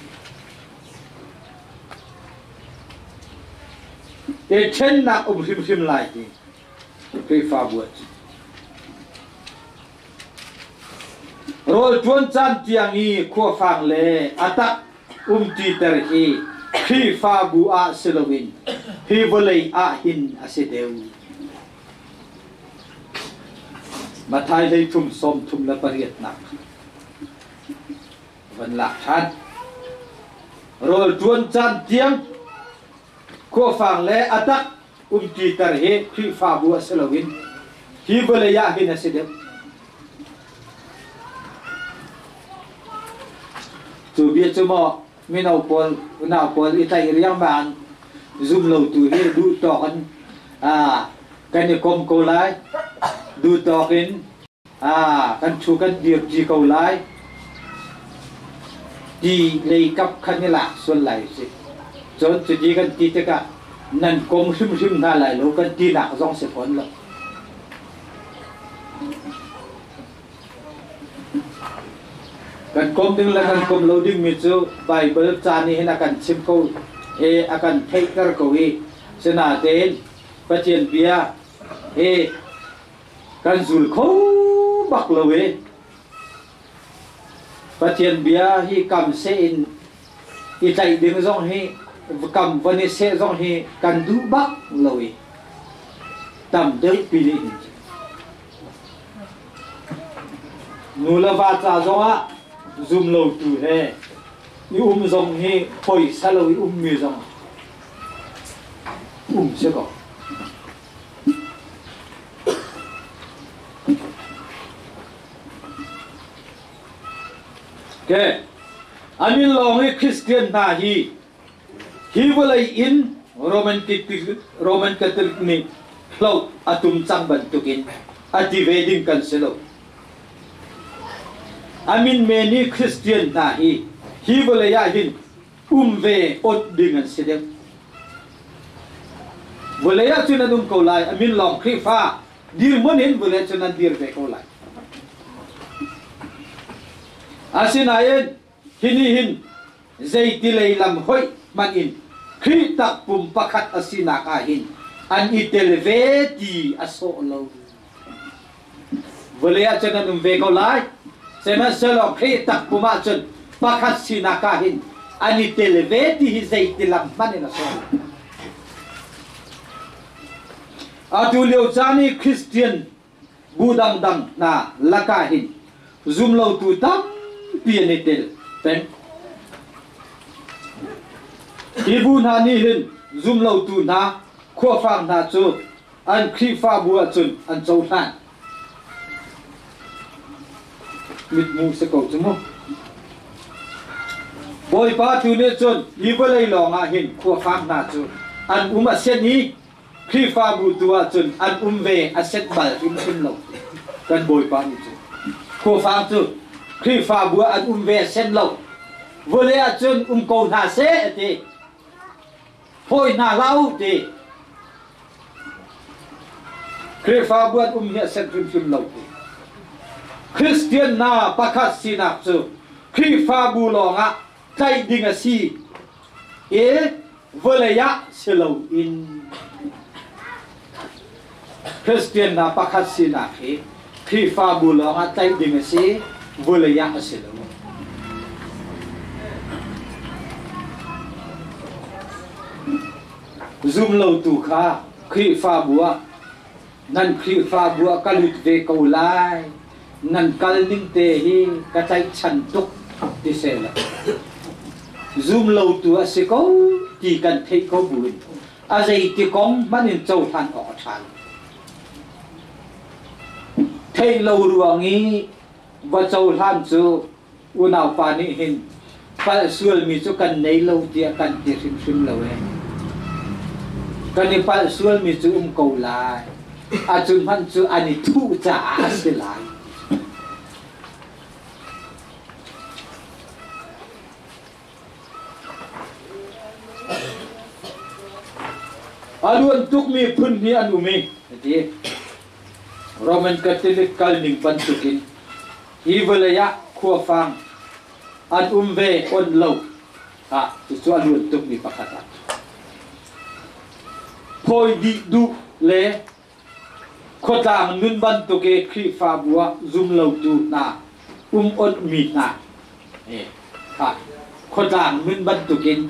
để chân nặng phim lại thì khi pha bữa rồi tuôn chan tiang y khó phang lệ atak ti terhi khi pha bu a selowin hi volei a hin asedeu mà thay lấy thum som thum la pariat nak vẫn lạc than rồi tuôn chan tiang khó phang lệ atak ti terhi khi pha bu a selowin hi volei a hin asedeu chú biết chú mò mình nào Paul itai riang ban zoom lâu tu he du to kan ni kom ko lai du to kin kan chu kan dir ji ko lai di lei kap khan ni la son lai si chon chu ji kan ti te ka nan kom sim na lai lo kan ti na jong se pon lo kan kom ding la kan kom loading mi chu bible chani hena kan sim ko akan taker ko wi sena ten patien bia kan zul kho bak lo we patien bia hi kam se in i tai ding jong hi kam vani se jong hi kan du bak lo we tam dei pi ni nula va cha jong a zoom lâu tu he ni dòng he phơi sa lâu mi dòng sẽ có cái anh long he Christian na hi vừa lấy in Roman Catholic ni lâu atum chang ban tukin ati wedding cancel many Christian na hi vole ya hin ve ot dingan sedem vole ya chuna ko lai long khri fa dir mon hin vole chuna dir ve ko lai asinayen hin zaiti lei lam hoi man in khri tak pum pakhat asina ka hin an itelve ti aso lo vole ya chuna ve ko lai sema selo khri tak puma chun pakhat sinaka hin ani televeti hi zaiti lam manina so atulio chani Christian budang dang na laka hin zoom lo tu tam pianitel pen ibun hani hin zoom lo tu na kho phang na chu an khri fa bua chun an chau than mit mu se ko chumo boy pa tu ne chon li ba lei long a hin kho phang na chu an a set ni khri fa bu tu a chun an ve a set bal sim lo kan boy pa ni chu kho phang chu khri fa bu an ve set lo vô lẽ a chun ko na se ti hoi na lau ti khri fa bu an he set sim lo Christian na pakhat sinak chu khri fa bu longa tai ding a si volaya selo in Christian na pakhat sinak khri fa bu longa tai ding a si volaya selo zoom lo tu kha khri fa bua nan khri fa bua kalut ve ko lai nan kalning te hi ka chai chan tuk ti se la zoom lo tu a se ko ti kan thei ko bu a zai ti kong manin chau than o than thei lo ruangi wa chau than chu unau pa ni hin pa sual mi chu kan nei lo ti kan ti sim lo e kan ni pa sual mi chu ko lai a chun han chu ani thu cha se lai aluan tuk mi phun ni anu mi ti Roman Catholic kalning bantukin hivelaya khuafang an ve on lo tu aluan tuk mi pakata phoi di du le khotang nun bantuke khri fa bua zum lo tu na on mi na khotang nun bantukin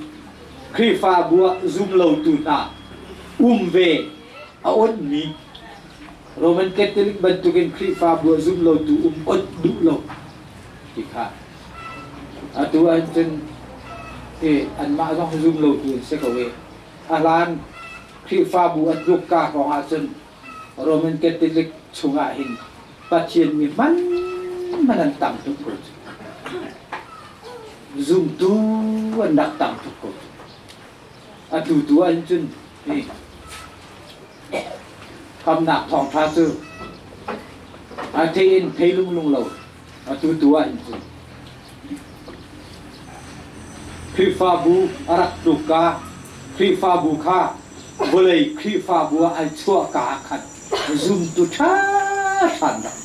khri fa bua zum lo tu na ve on mi Roman Catholic bantukin khri fa bua zum lo tu on du lo kha atu an chen an ma jong zum lo tu se ko we alan khri fa bua du ka ko ha chen Roman Catholic chunga hin patien mi manan tam tu ko zum tu an dak tam tu ko atu tu an chenคำหนักทองพระซื้ออาเทนเพลุงลุงเราตัวอินทรีครีฟาบูอารักดุกาครีฟาบูคาบเลยครีฟาบัวอันชั่วกาขัดซุ่มตุชาชันดัง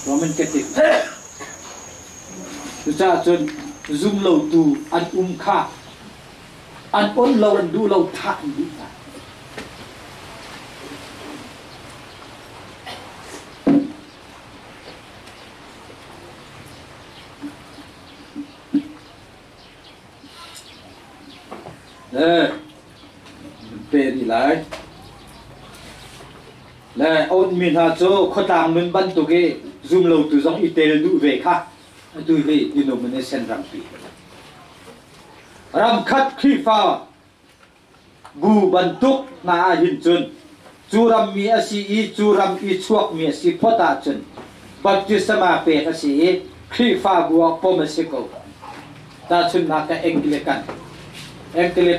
ว่ามันจะติดตุชาจนซุ่มเราตูอันคาอันอ้นเราอันดูเราทันดีนะเป็นไรและอดมินฮาโจขตามนุนบันตุเกซุมโลตุซองอิเตลดูเวค่ะดูเวดิโนมิเนชันรัมปีรำคัดครีฟ้าบูบันตุกนาหินจุนจูรัมมีอาศีจูรัมอีชวกมีอาศีพอตาจุนบัจจุสมาเปอาศีครีฟ้าบัวปอมสิโกตาจุนนักเอ็งกิเล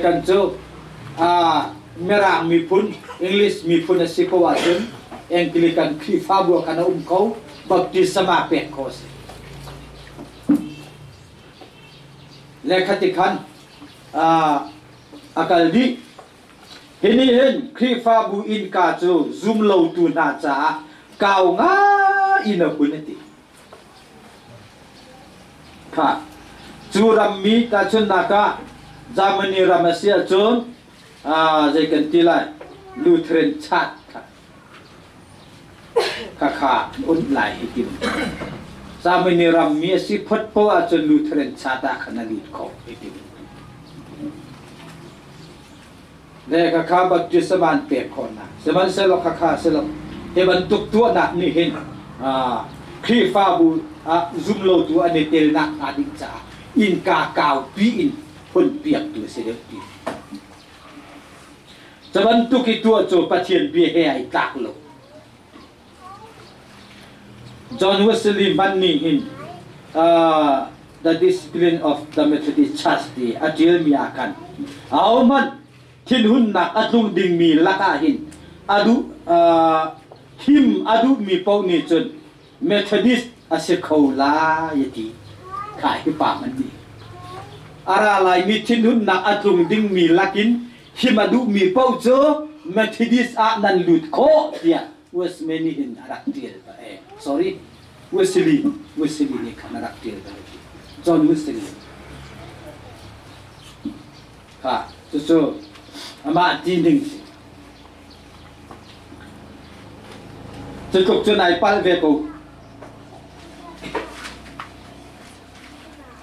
กันโจเมรามีพุนอังกฤษมีพุนสิกว่าจุนเอ็งกิเลกันครีฟ้าบัวกันเขาบัจจุสมาเปโคสและขติขันอากาศดีเห็นครีฟ้าบัวอินกาโจซุมโลตูนาจาเก่าง่าอินบุญติค่ะจูรัมมีตาชนนากาจามนีรามาเซียจนใจกันทีไรลูเทรนชาติค่ะอุ่นไหลกินจามนีรามมีสิพัดโพอาจนลูเทรนชาติขนาดนี้เขากินเนี่ยค่ะบัดจุสมานเปียกคนนะสมานเสลค่ะเสลเฮบันตุกตัวนักนี่เห็นครีฟ้าบูซุมโลตัวอันนี้เตลนักอาดิจ่าอินกากาวปีอินคนเปียกตัวเสียดีสมานตุกิตัวโจปัจเจียนเบียให้ตากโลจอห์นวัสลีมันนี่เห็นthe discipline of the Methodist Church ที่อาเจียลมีอาการเอามันทิ้งหุ่นหนักอัดลุงดิ่งมีลักอาหินอดูหิมอดูมีเป้านี่จน Methodist อาเสกเขาลายดีขายที่ปากมันดีอะไรมีทิ้งหุ่นหนักอัดลุงดิ่งมีลักินหิมอดูมีเป้าเจอ Methodist อานันลุดโคเดียวัสเมนี่หินรักเดียร์sorry วัสลีนี่ขนาดรักเดียร์จอห์นวัสลีค่ะจู่ๆอามาจีนึงจะจบจนไหนปัลเวกู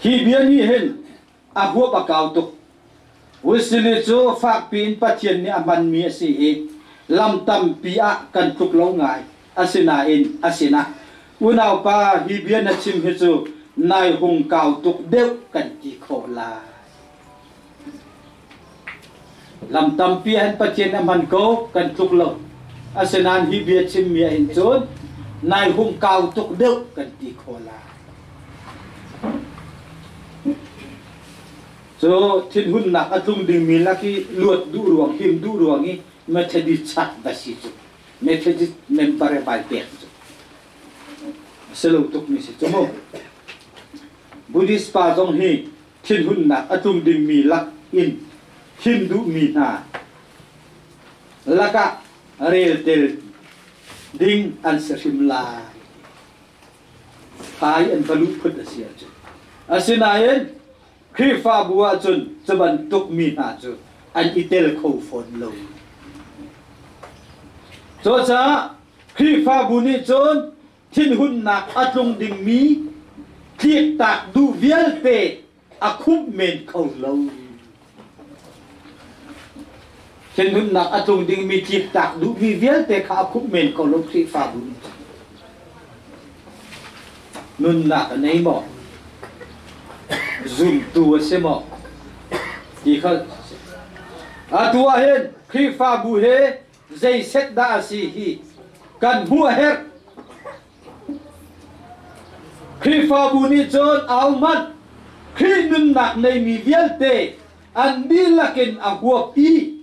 ฮีเบียนี่เห็นอาหัวปากเก่าตุกวัสลีโจฝากปีนปัจเจียนนี่อามันมีสิเอลำตำปีอะกันตุกเล่าง่ายอาศินาเอ็นอาศินาอุณาวปาฮีเบียนชิมเฮจูนายหงเก่าตุกเดียวกันจีโคลาลำตำปีอันปัจเจนมันโกกันตุกโลอาเซนานฮิเบียชิมเมียอินโจนนายหงเก่าตุกเดียวกันจีโคลาโจทิ้งหุ่นหนักอัตุงดึงมีลักที่ลวดดูรวงหิมดูรวงนี้เมทดิชัดบัสิจุเมทดิเมมเบอร์บายเปียจุสรุปตุกมิสิจโมบุริสปาจงฮีทิ้งหุ่นหนักอัตุงดึงมีลักอินหิมดูมีนา laka rel tel ding an serim la hai an balu phut asia chu asinayen khi fa bua chun chaban tuk mi na chu an itel kho phon lo cho cha khi fa bu ni chun thin hun na atlung ding mi thiek tak du vial te a khup men kho lo thin hun na atlung ding mi thiek tak du vi vial te kha khup men kho lo khi fa bu nun na nei mo zoom tu se mo ti kha a tu a hen khi fa bu he zai set da si hi kan hua her khi fa bu ni chon au man khi nun nak nei mi vial te an bi lakin a huap i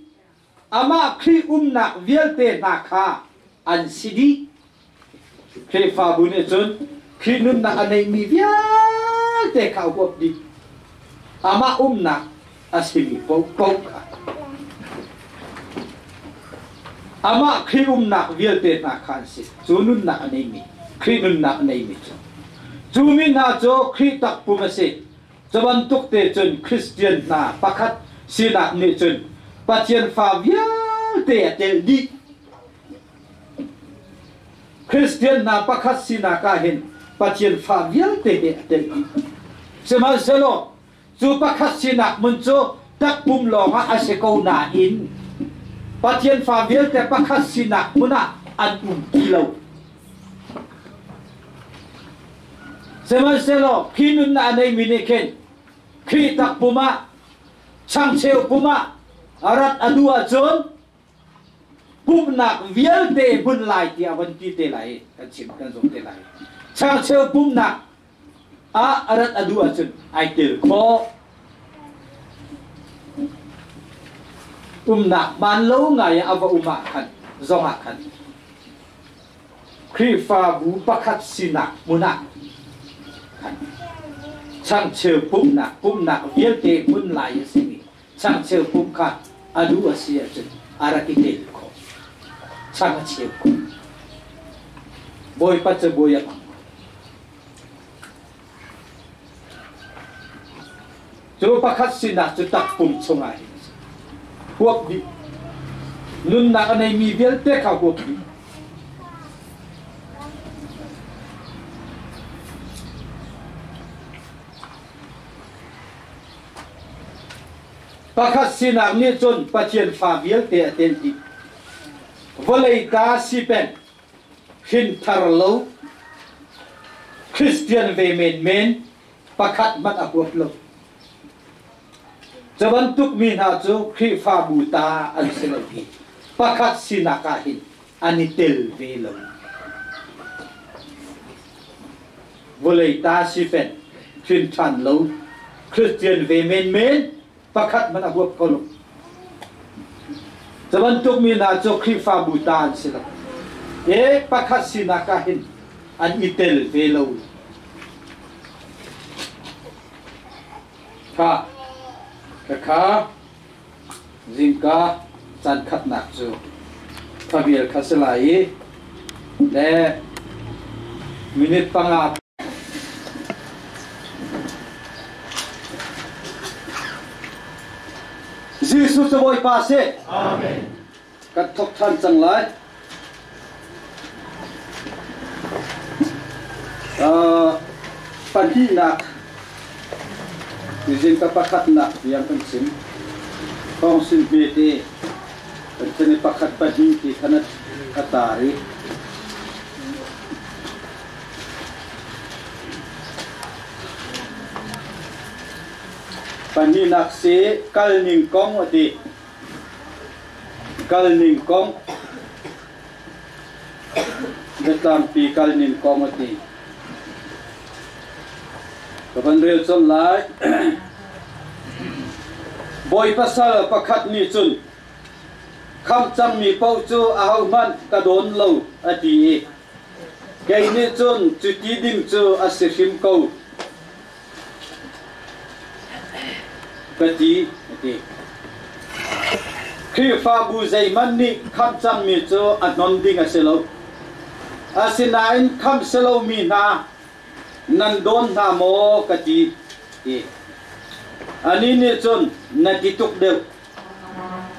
ama khi nak vial te na kha an sidi khi fa bu ni chon khi nun nak nei mi vial te kha huap di ama nak asimi pau ama khi nak vial te na khan si chu nun nak nei mi khi nun nak nei mi chu min ha cho khi tak pu ma se chaban tuk te chun Christian na pakhat sina ni chun pathian fa vial te tel di Christian na pakhat sina ka hin pathian fa vial te tel di sema selo chu pakhat sina mun cho tak pum lo ha ase ko na in pathian fa vial te pakhat sina muna an kilo sema selo khi nun na nei mi ken khi tak puma chang cheu puma arat adua chon pum nak vial te bun lai ti awan ti te lai kan chim kan zong te lai chang cheu pum nak a arat adua chon ai tel kho nak ban lo ngai ava uma khan zonga khan khi fa bu pakhat sinak muna chang cheu pum nak vial te bun lai sini chang cheu pum kha adu asia chen ara ite ko chang cheu ko boy pa che boy ya chu pakhat sinak chu tak pum chungai huap di nun nak anai mi vial te kha huap di pakhat sinak ni chon pathian fa vial te atel di volei ta sipen hin thar lo Christian ve men pakhat mat apuap lo chaban tuk mi na chu khi fa bu ta an selo hi pakhat sinaka hin anitel ve lo volei ta sipen hin than lo Christian ve men pakhat man abuap ko lo chaban tuk mi na chu khi fa bu ta an selo e pakhat sinaka hin an itel ve lo ka kha zingka chan khat nak chu thabiel khaselai le minute panga Jesus cho boy pa se amen kat thok than chang lai pan hi nak izin ka pakhat nak yang pensim kong sin bete pensen pakhat padi ki kanat katari pani nak se kal ning kong ati kal ning kong betam pi kal ning kong ati kapan real chon lai boy pasal pakhat ni chun kham cham mi pau chu ahau man ka don lo ati kai ni chun chu ti dim chu asihim ko kati ati khi pha bu dây man ni khăm chăm mi cho anh non ding aselo asinain khăm selo mi na nan don na mo kati ani ni chon na ti tuk deu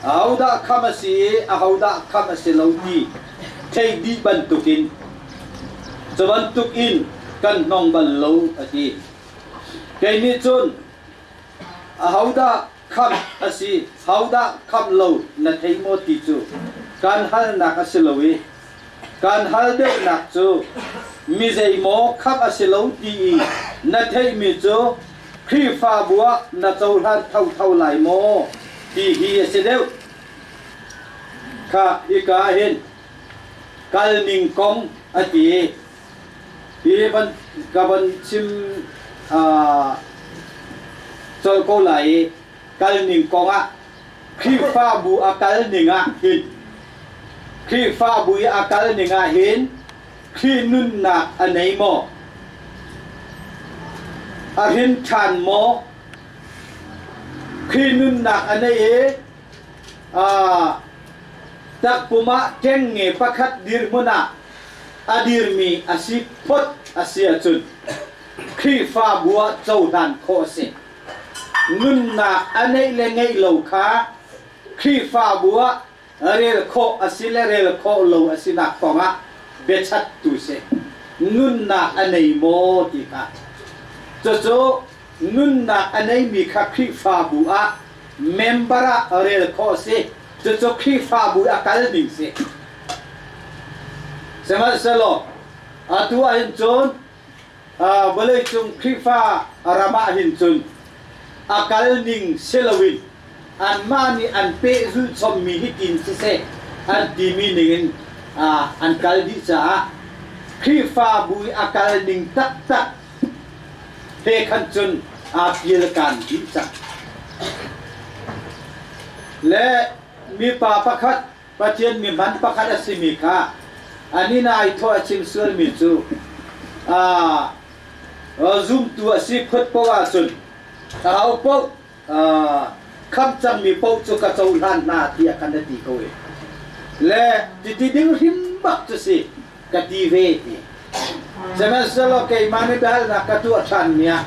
auda khăm asi auda khăm aselo ti thei di ban tukin chawan tukin kan nong ban lo ati cái ni chon auda khăm asi auda khăm lo na thei mo ti chu kan hal na ka silowi kan hal de na chu mi zai mo khăm asilo ti na thei mi chu khi pha bua na chau han thau thau lai mo ti hi asideu kha ika hin kal ning kong ati hi ban ka ban chim cho câu lại kal ning kong a khi pha bu a kal ning a hin khi pha bu a kal ning a hin khi nun na anei mo a hin chan mo khi nun na anei tak puma keng nge pakhat dir muna adir mi asi pot asia chun khi pha bua chau dan kho se nun na anei le ngei lo kha khi pha bua rel kho asile rel kho lo asina konga bechat tu se nun na anei mo ti ka cho nun na anei mi kha khi pha bua membera rel kho se cho khi pha bua akal ding se semal selo atu ahin chon boleh chung khi pha rama hin chun akal ning selawin an mani an pe zu chom mi hitin se an ti mi ning an kal di cha khi pha bui akal ning tak tak he khan chun piel kan di cha le mi pa pakhat patien mi man pakhat asimi kha ani na ai tho achim sur mi chu zoom tu asi khot pawa chun tao po kham cham mi po chu ka chau lan na ti kan ti ko e le ti ding him bak chu si ka ti ve ti jaman salo ke mani dal na ka tu athan nia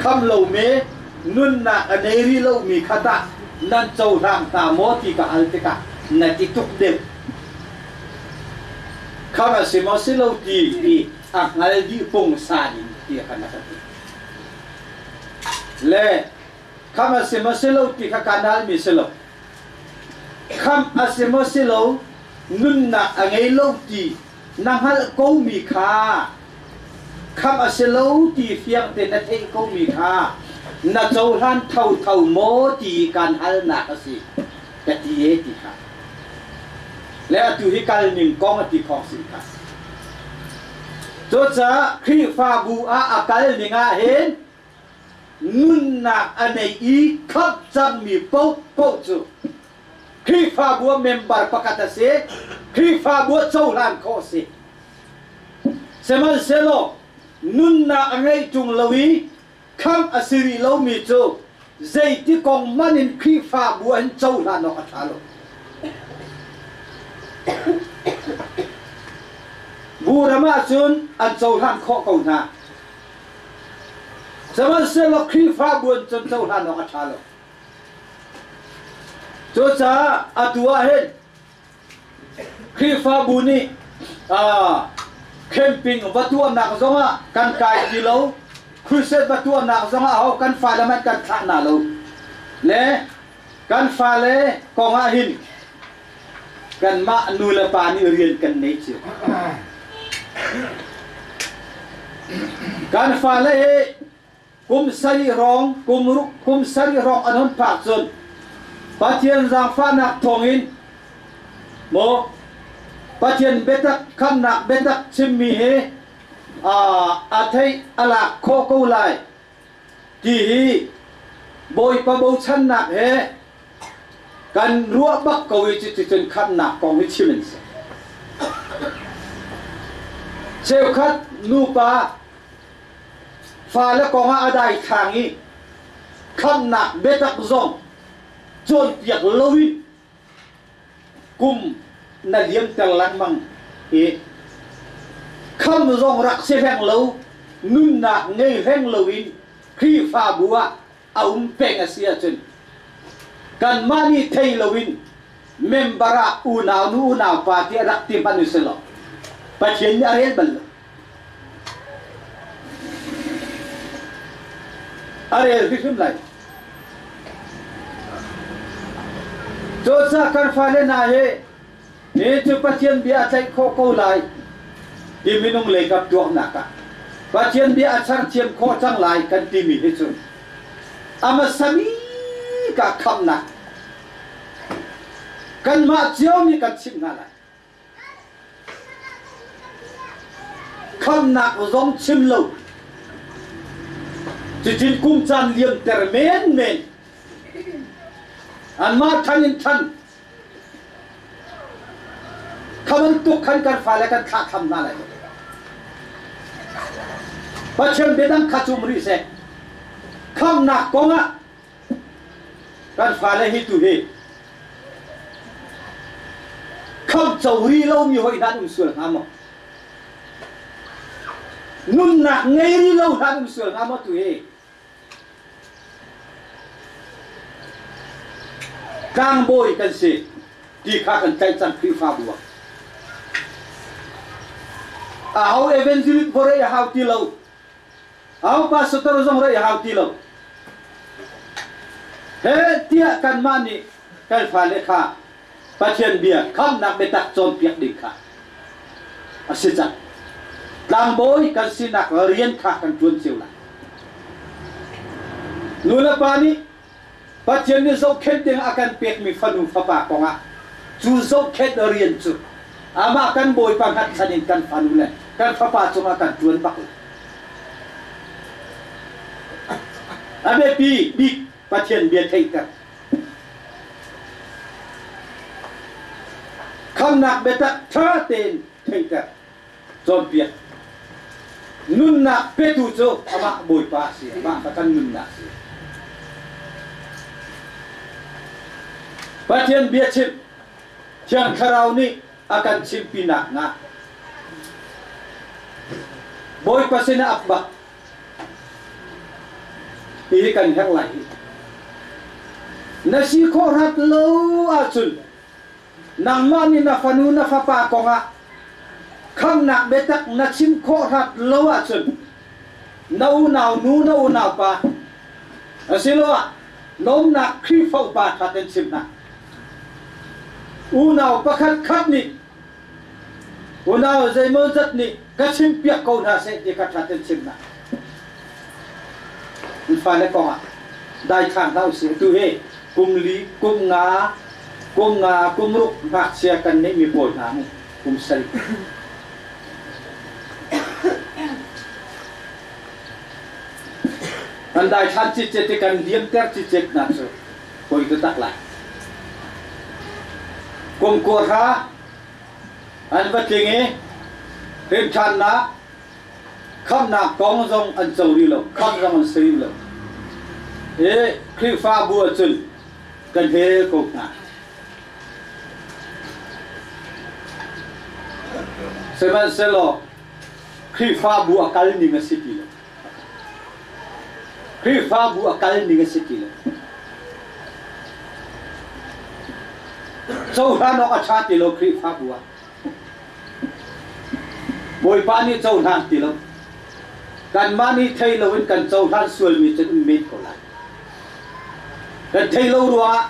kham lo me nun na aneri lo mi khata nan chau ram ta mo ti ka al te ka na ti tuk de khama se mo se lo ti ngal di pong sa ni ti kan na le kham asemo selo ti kha kanal mi selo kham asemo selo nun na angai lo ti nang hal ko mi kha kham aselo ti fiang te na thei ko mi kha na chau han thau thau mo ti kan hal na ka si ka ti e ti kha le atu hi kal ning kong ti khong si kha to cha khi pha bu a akal ninga hen nun na anei I khap cham mi po po chu khi pha bua member pakata se khi pha bua chau lan kho se semal selo nun na angai chung lowi kham asiri lo mi chu zai ti kong manin khi pha bua han chau lan no athalo burama chun an chau lan kho ko na zaman selo khi pha buồn chân châu han nó acha lo cho cha atua hen khi pha buni camping vatua nak zonga kan kai ki lo crusade vatua nak zonga ho kan fa la mat kan kha na lo le kan fa le konga hin kan ma nu la pa ni rian kan nei chi kan fa le kum sari rong kum sari rong anon pak zon patien zang fa nak thongin mo patien betak kham nak betak chimmi he athai ala kho ko lai ti hi boy pa bo chan nak he kan ruwa bak ko wi chi chen kham nak kong hi chimen se cheu khat nu pa pha la konga adai thangi kham na betak zong chon tiak lowin kum na liam tel lang mang e kham rong rak se heng lo nun na ngei heng lo in khi fa bua peng asia chen kan mani thei lo in membara una nu na pa ti rak ti panu selo patien ya rel bal are him lai cho sa kan fa le na he e chu patien bia thai kho ko lai ti minung le kap tuak na ka patien bia achar chiam kho chang lai kan ti mi he chu ama sami ka kham na kan ma chiao mi kan chim na lai kham na zong chim lo chỉ tin cung chan liêm ter men an ma thanin than khaman tu khan kan fa la kan kha kham na lai pachem bedang khachum ri se kham na konga kan fa la hi tu he kham chawri lo mi hoi dan sul ha mo nun na ngei ri lo dan sul ha mo tu he kang boy kan si di kha kan tai chan pri fa bua how evangelist for a how ti lo how pastor zong re how ti lo he tia kan mani kan fa le kha patien bia kham nak betak chon piak dik kha asija kang boy kan si nak rian kha kan tuan siu la nula pani patien ni zo khet ding akan pek mi fanu fa pa konga chu zo khet rian chu ama kan boy pang hat sanin kan fanu le kan fa pa chu akan tuan bak abe bi patien bia thei ka kham nak beta tha ten thei ka chon piak nun nak petu chu ama boy pa si ma kan nun nak si patien bia chip chiang kharau ni akan chim pinak nga boy pasina akba ini kan hang lai nasi khorat lo achun nang mani na fanu na fa pa ko nga kham nak betak na chim khorat lo achun nau nau nu nau nau pa asilo nom nak khi phau pa thaten chim na u nào pakhat khat ni u nào zai mo zat ni ka chim piak ko na se de ka thaten chim na in fa le ko dai khang dau se tu he kum li kum nga kum ruk ba sia kan nei mi boi na mu kum sari an dai than chi che te kan diam ter chi chek na so koi tu tak lai kum ko tha an va tinge thêm chan na kham na kong jong an chau ri lo kham jong an sei lo e khi fa bua chun kan he ko na seven selo khi fa bua kal ni nga siti lo khi fa bua kal ni nga siti lo châu han nó có cha tỷ lệ khi pháp bùa bồi pani châu han tỷ lệ cần mani thay lâu in cần châu han xuôi mi chân mít cổ lại cần thay lâu đua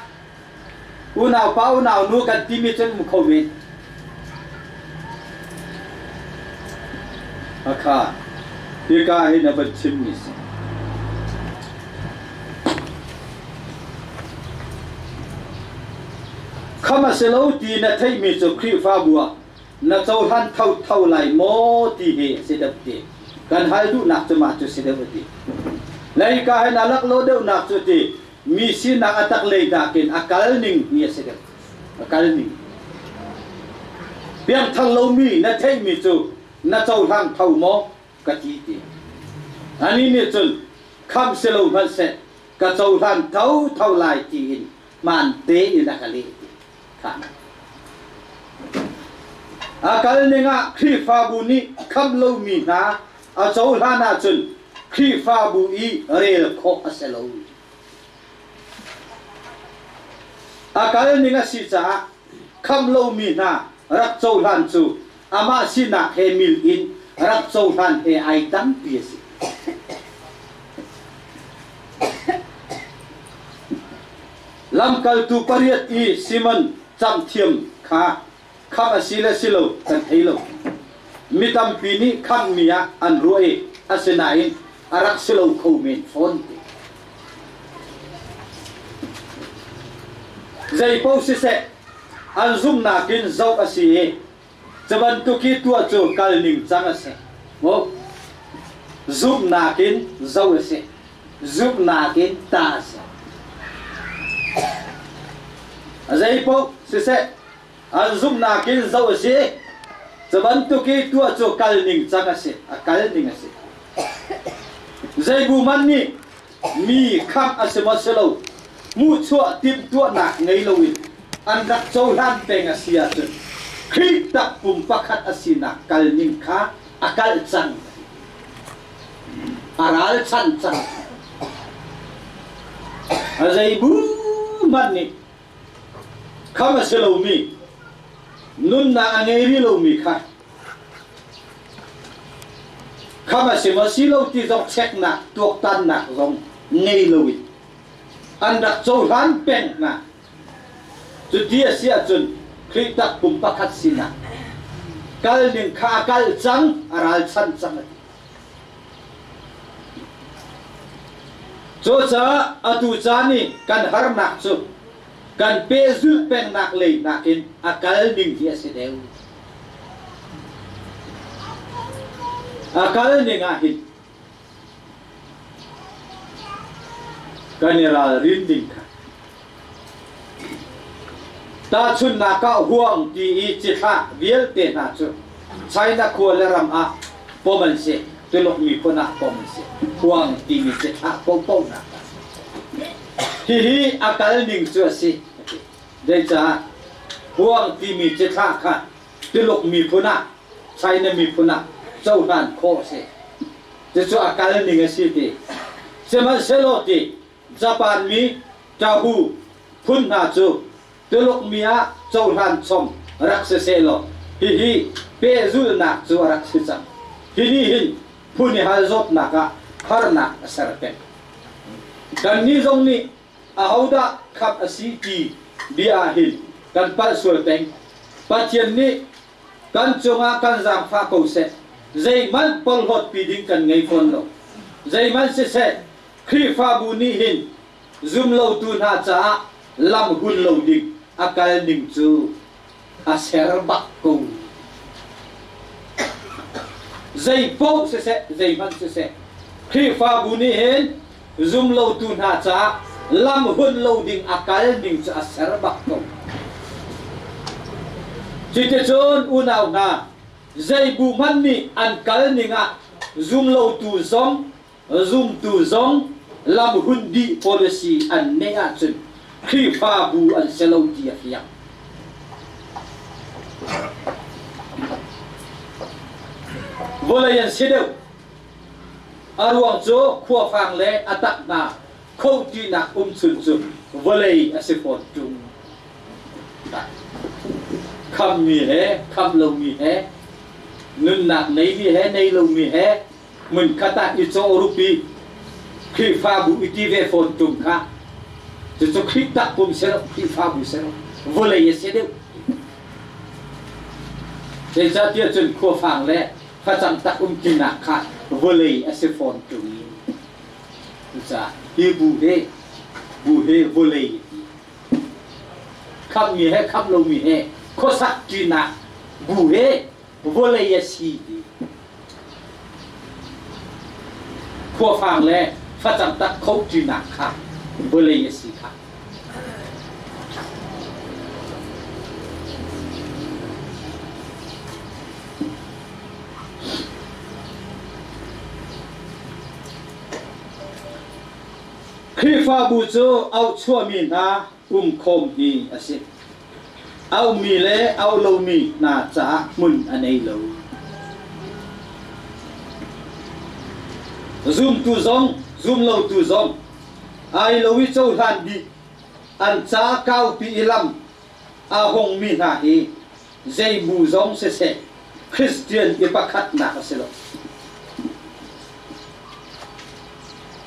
u nào bao nào nuôi cần tim mi chân một khẩu mít akha thì cái này nó vẫn chim mi khama selo ti na thai mi chu khri fa bua na chau han thau lai mo ti he se dap ti kan hai du nak chu ma chu se dap ti lai ka na lak lo deu nak chu ti mi si na atak le da ken akal ning ni se dap akal ning piang thang lo mi na thai mi chu na chau han thau mo ka ti ti ani ni chun kham selo ban se ka chau han thau lai ti in man te ni na ka le akal ninga khi fa bu ni kham lo mi na a chau la na chun khi fa bu I rel kho aselo akal ninga si cha kham lo mi na rak chau lan chu ama sina he mil in rak chau lan he ai tam pi si lam kal tu pariat I simon cham thiam kha kham asila silo kan thelo mitam pini kham mia an ruai asinain arak silo kho men phone zai po si se an zum na kin zau asi chaban tu ki tu chu kal ning chang ase mo zum na kin zau ase zum na kin ta ase zai po si se an zum na kin zau ase chaban tu ki tu chu kal ning chang ase a kal ning ase zai bu man ni mi kham ase ma selo mu chua tim tua na ngei loin an rak chau lan peng asia chu khi tak pum pakhat asina kal ning kha akal chang aral chan chang azai bu man ni kham selo mi nun na ngei ri lo mi kha kham se ma si lo ti dok chek na tuok tan na rong ngei loin an rak chau lan peng na chu dia sia chun khi tak pum pakhat sina kal ning kha kal chang aral chan chang cho cha atu cha ni kan har nak chu kan pe zu peng nak le nakin akal ning dia se deu akal ning a hin kanira rin ding kha ta chun na ka huang ti I chi kha vial te na chu china ko le ram a poman se tulok mi ko na poman se huang ti mi chi kha pom pom na hi akal ning chu si de cha huang ti mi chi kha kha tulok mi ko na china mi ko na chau han kho se de chu akal ning si ti sema selo ti Japan mi tahu phun na chu tulok mia chau han chom rak se selo hi pe zul na chu rak se cham hi hin phun hal zot na ka har na asar pe kan ni zong ni a hauda khap asi ti bia hin kan pal sul peng pathian ni kan chunga kan jang pha ko se zai man pol hot pi ding kan ngei phone lo zai man se khi fa bu ni hin zum lo tu na cha lam hun lo ding akal ning chu a ser bak ko zai po se zai man se khi fa bu ni hin zum lo tu na cha lam hun lo ding akal ning chu a ser bak ko chite chon unau na zai bu man ni an kal ninga zum lo tu zong zum tu zong lam hundi policy an nega chun khi fa bu an selo ti afia volayan sedeu arwang cho khua phang le atak na khou ti na chun chun volay asifon chung kham mi he kham lo mi he nun nak nei mi he nei lo mi he mun kata I cho rupi khi fa bu iti ve phone tum kha cho khi tak pum se khi fa bu se volay se de se ja tia chun kho phang le pha chang tak tin na kha volay ase phone tum cha hi bu he volay kham mi he kham lo mi he kho sak tin na bu he volay si kho phang le phát展到口之难看，不累也是看。khi pha bu cho ao chua min ha khom hi ase ao mi le ao lo mi na cha mun anei lo zoom tu zong zoom lo tu zong ai lo wi châu han di an cha cao pi ilam a hong mi na hi dây bù zong se Christian ipakhat na ka selo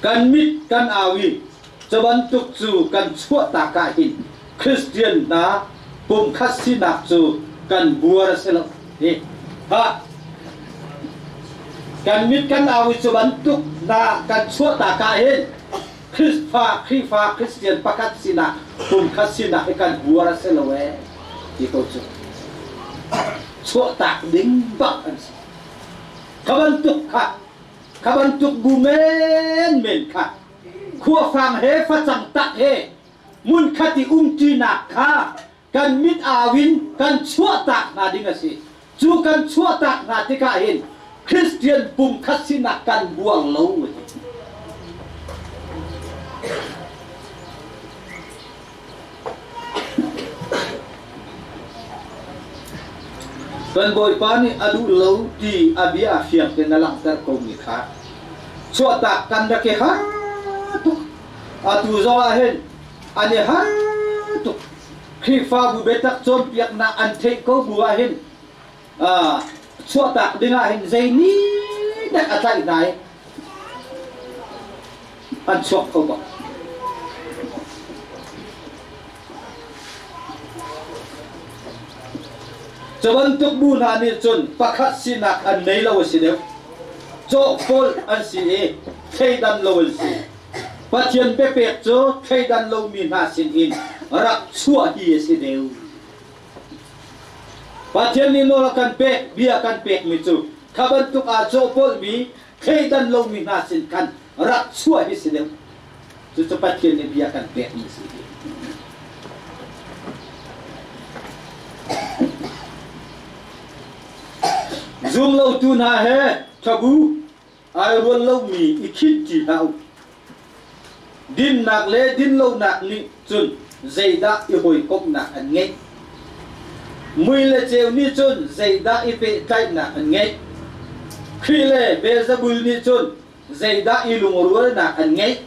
kan mit kan awi chaban tuk chu kan chua ta ka hin Christian na pum khasi nak chu kan buar selo he ha kan mit kan awi chaban tuk na kan chua ta ka hin Christian pakat sina pum khasi na kan buar selo we ki ko chu chua ta ding bak an kaban tuk bu men kha khua phang he fa chang tak he mun khati ti nak kha kan mit awin kan chua tak na ding asi chu kan chua tak na ti ka hin Christian pum khasi na kan buang lo kan boy pani adu lo ti abia fiang ke nalang tar ko mi kha chua tak kan da ke ha tu atu zo a hen ani ha tu khi fa bu betak chom piak na an thei ko bu a hen chua tak dinga hen zai ni da atai nai an chok ko ba chaban tuk bu na ni chun pakhat sinak an nei lo si deu cho pol an si e thei dan lo si pathian pe pe cho thei dan lo mi na sin in rak chua hi si deu pathian ni no kan pe bia kan pe mi chu khaban tuk a cho pol mi thei dan lo mi na sin kan rak chua hi si deu chu pathian ni bia kan pe mi si zoom lâu tu na he thabu ai ruan lâu mi ikhin chi nau din nak le din lâu nak ni chun zai da i hoi kop na an nge mui le cheu ni chun zai da i pe tai na an nge khi le be zabul ni chun zai da i lung rual na an nge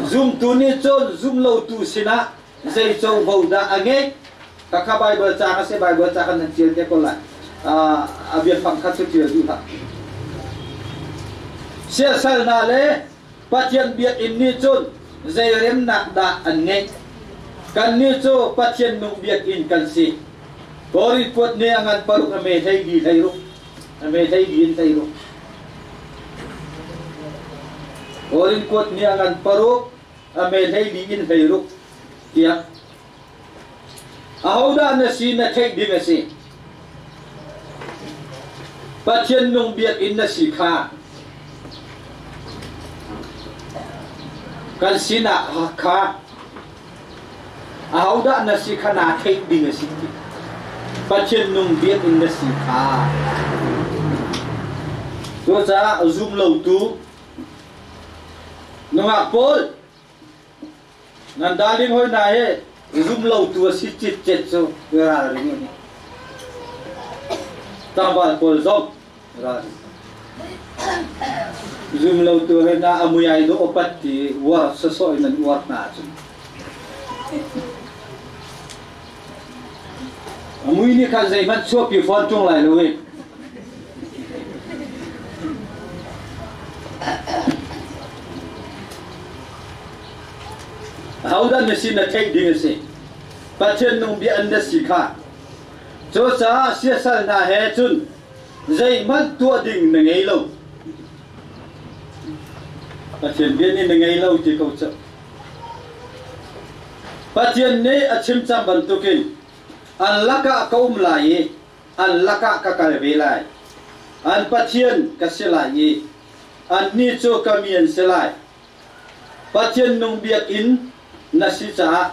zoom tu ni chun zoom lâu tu sina zai chou vo da an nge ka bible cha ka se bible cha kan chiel te ko la abian phang khat chu chiel du ha sia sal na le pathian biat in ni chun zai rem na da an nge kan ni chu pathian nu biat in kan si kori pot ne angan paru ka me thai gi thai ru me thai gi in thai ru kori pot ne angan paru me thai gi in thai ru kia ahoda na si na thai di me si pathian nung biat in na si kha kan sina kha ahoda na si kha na thai di me si pathian nung biat in na si kha cho cha zoom lâu tu nunga pol nan daling hoi na he zoom lâu tu si chit chet so ra ri ni tambal pol zom ra zoom lâu tu he na amuyai do opat ti war so so nan war na chu amui ni khan zai man chuo pi phone chung lai lo we how da machine na take ding se pathian nung bi an da si kha cho cha sia sal na he chun zai man tua ding na ngei lo pathian bi ni na ngei lo ti ko cha pathian ne achim cham ban tukin an laka kaum lai an laka ka kal ve lai an pathian ka se lai an ni cho kamian se lai pathian nung biak in na si cha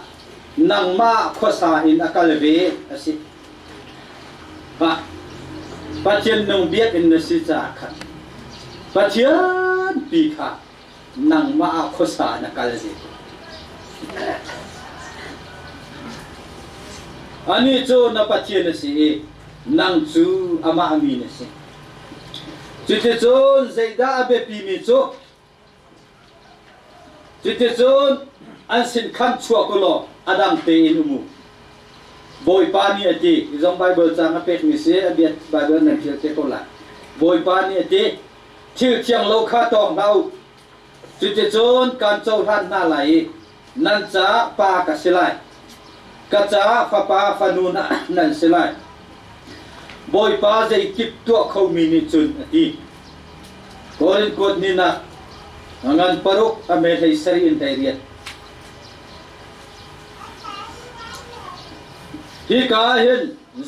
nang ma khosa in akal ve asi ba pathian nung biak in na si cha kha pathian pi kha nang ma khosa na kal ve ani cho na pathian na si nang chu ama ami na si chite chon zeida abe pi mi cho chite chon an sin khan chua ko lo adam te in umu boy pa ni ati jong bible chang apek mi se abiat bible na thil te ko la boy pa ni ati thil chiang lo kha tong nau chite chon kan chau han na lai nan cha pa ka silai ka cha fa pa fa nu na nan silai boy pa dei kip to khau mi ni chun ati korin kot ni na ngan paruk ame thei sari in thei riat hi ka hin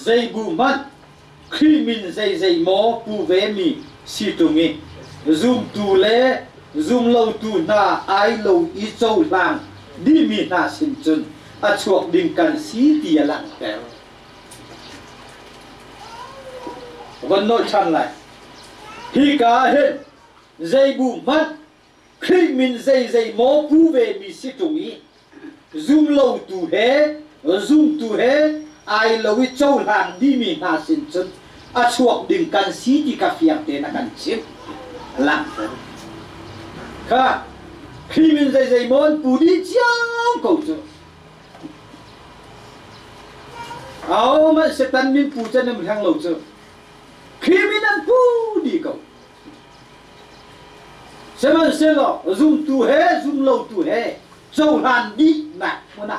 zai bu man khi min zai mo pu ve mi si tu mi zoom tu le zoom lâu tu na ai lâu i châu lang đi mi na sin chun a chuộc đình cần xí tia lặng kẹo vẫn nói chăn lại khi cả hết dây bù mắt khi mình dây mó pu về mi si trùng ý zoom lâu tu hé ai lâu i châu lang đi mi na sin chun a chuộc đình cần xí tia cà phê te na cần chip lặng kha khi mình dây món pu đi chiang cầu chu áo mà sẽ tan mình pu chân mình hàng lâu chu khi mình ăn pu đi cầu sẽ mà sẽ lo zoom tu hết zoom lâu tu hết châu hàn đi nè muốn nè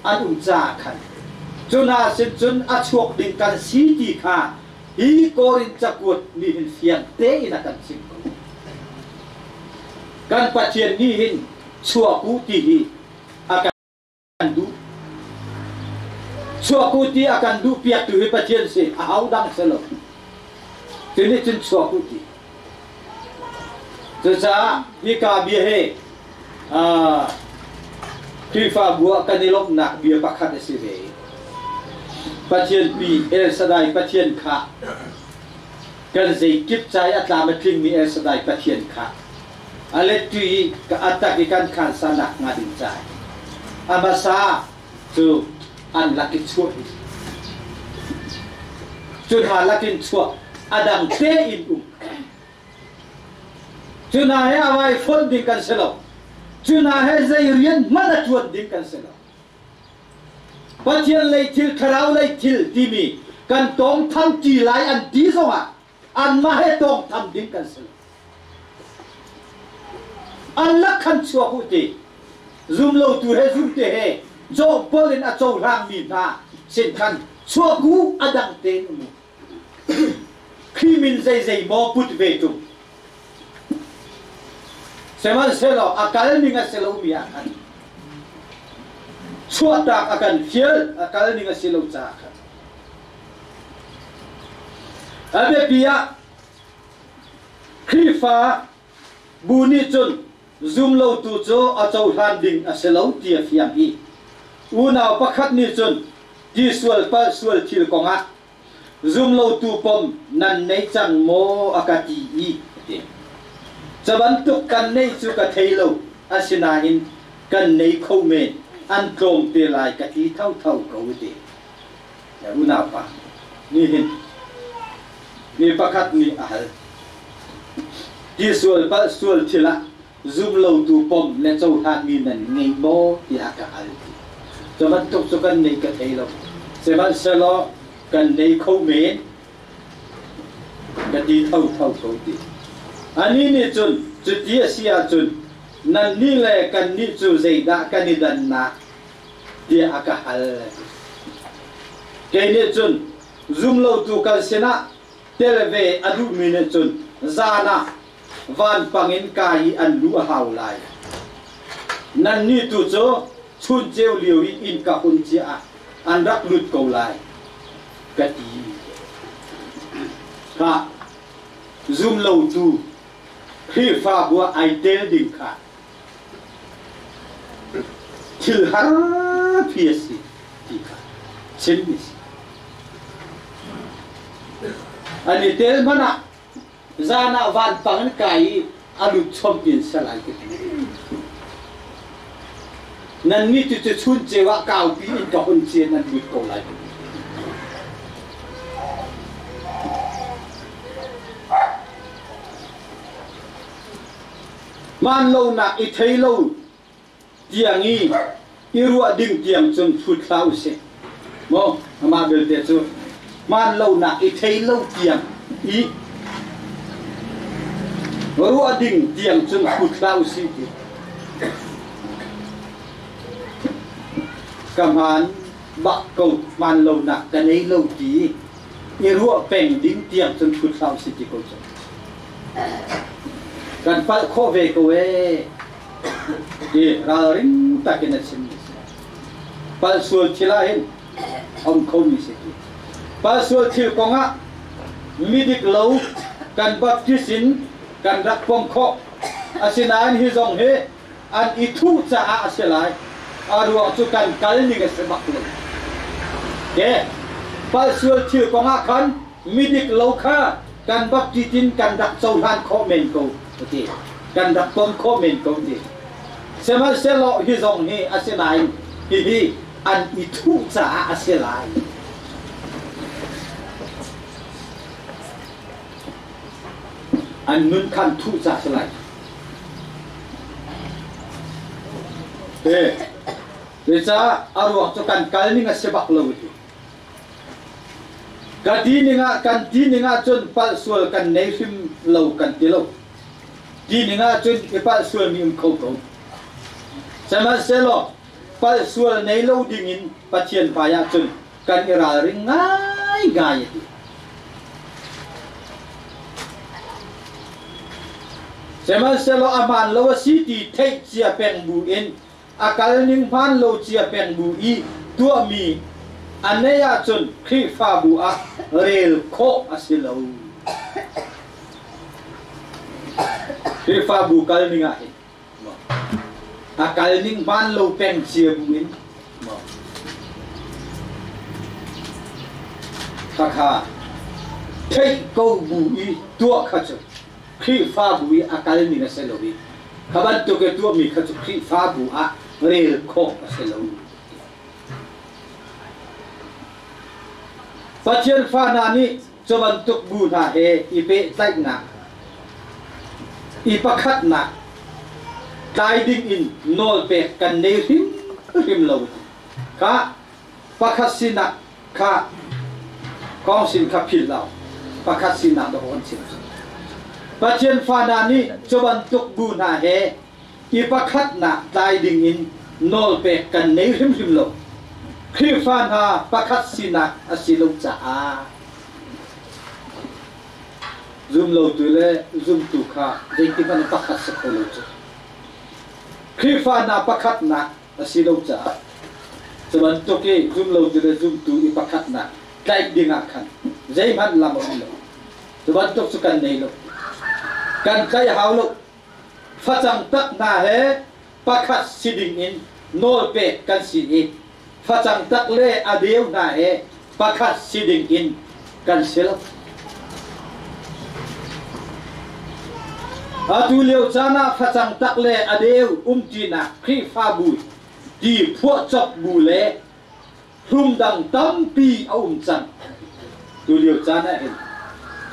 anh cha khăn cho na sẽ chun a chuộc đình can xí đi kha ý corin chakuat ni hin fiang te ina kan sim kan pathian ni hin chua ku ti hi akan du chua ku ti akan du piak tu hi pathian se au dang selo tini chin chua ku ti cha hi ka bia he khi fa bua kanilok nak bia pakhat se ve pathian pi el sadai pathian kha kan zai kip chai atla ma kling mi el sadai pathian kha ale tui ka atak ikan khan sanak ngadin chai amasa chu an laki chu chu ha lakin chu adam te in chu na he awai phone din kan selo chu na he zai rian mana chuan din kan selo pathian lei thil kharau lei thil timi kan tong tham ti lai an ti zonga an ma he tong tham din kan selo an lak khan chua hu ti zoom lo tu he zoom te he jo polin a chou rang mi na sin khan chua gu adang te mu khi min zai mo put ve tu seman selo akal ninga selo mi akan chua tak akan fiel akal ninga selo cha akan abe pia khi fa buni chun zoom lo tu cho a chou han ding a selo tia fiam hi unau pakhat ni chun ti sual pa sual thil konga zoom lo tu pom nan nei chang mo akati i chaban tuk kan nei chu ka theilo asina hin kan nei khou me an trom te lai ka ti thau ko ti ya unau pa ni hin ni pakhat ni ahal ti sual pa sual thila zoom lo tu pom le chou han mi nan ngei mo ti aka al cho bắt tục cho cần này cái thấy đâu sẽ bắt sẽ lo cần này không mến cái đi thâu câu đi anh đi chun chút tia xia chun nan ni le cần ni chu dây đã cần ni đàn na tia aka hal cái này chun zoom lâu tu cần xem na televe adu mine chun zana van pangin kai an lu hau lai nan ni tu cho chun treo liều in cả hôn chia an rắc lụt cầu lại cái gì ha zoom lâu tu khi pha bua ai tên đỉnh khả thử há phía gì thì khả chính gì anh ấy tên mà nè ra nào van bằng cái anh lụt chom tiền sẽ lại cái nan mi tu chun chewa kau pi in ka hun chen nan mi ko lai man lo na I thei lo tiang I ruwa ding tiang chun phut khau se mo ma bel te chu man lo na I thei lo tiang I ruwa ding tiang chun phut khau se kaman bak câu man lo na kan ei lo ti I ruwa peng ding tiang chun phut khau se ti ko chu kan pal kho ve ko e ra ring ta ke na sim pal sul thila hin om kho mi se ki pal sul thil ko nga midik lo kan baptisin kan rak pom kho asinan hi zong he an I thu cha a selai aru chu kan kal ni ga se bak lo ke pal sul thil ko nga khan midik lo kha kan baptisin kan rak chau han kho men ko okay kan dak pom ko men ko di sema selo hi zong hi asenai hi an I thu cha aselai an nun kan thu cha aselai becha aru cho kan kalni nga sebak lo di kan di ninga chon pal sual kan nei him lo kan ti lo di ninga chun ipal sual mi khâu khâu sama selo pal sual nei lo dingin pathian paya chun kan ira ring ngai ngai sama selo aman lo si ti thei chia peng bu in akal ning phan lo chia peng bu I tua mi aneya chun khi fa bu a rel kho asilo khi fa bu kal ninga hi akal ning ban lo peng chia buin kha thei ko bu I tua kha chu khi fa bu I akal ninga se lo bi khaban to ke tua mi kha chu khi fa bu a rel kho se lo pathian fa na ni choban tuk bu na he ipe tlai na ipakhat na guiding in nol pe kan nei him lo ka pakhat sina ka kong sin ka phil lao pakhat sina do on sin pathian fa na ni choban tuk bu na he ipakhat na guiding in nol pe kan nei him lo khi phan ha pakhat sina asilo cha a zoom lo tu le zoom tu kha dei ti ban pakhat sa ko lo chu khi phan na pakhat na asilo cha chaban to ke zoom lo tu le zoom tu I pakhat na kai dinga khan dei man lam lo chaban to su kan nei lo kan kai haw lo phachang tak na he pakhat siding in nol pe kan si I phachang tak le adeu na he pakhat siding in kan sel atu leo chana phachang tak le adeu tina khi fa bu di phuo chop bu le hum dang tam pi chan tu leo chana he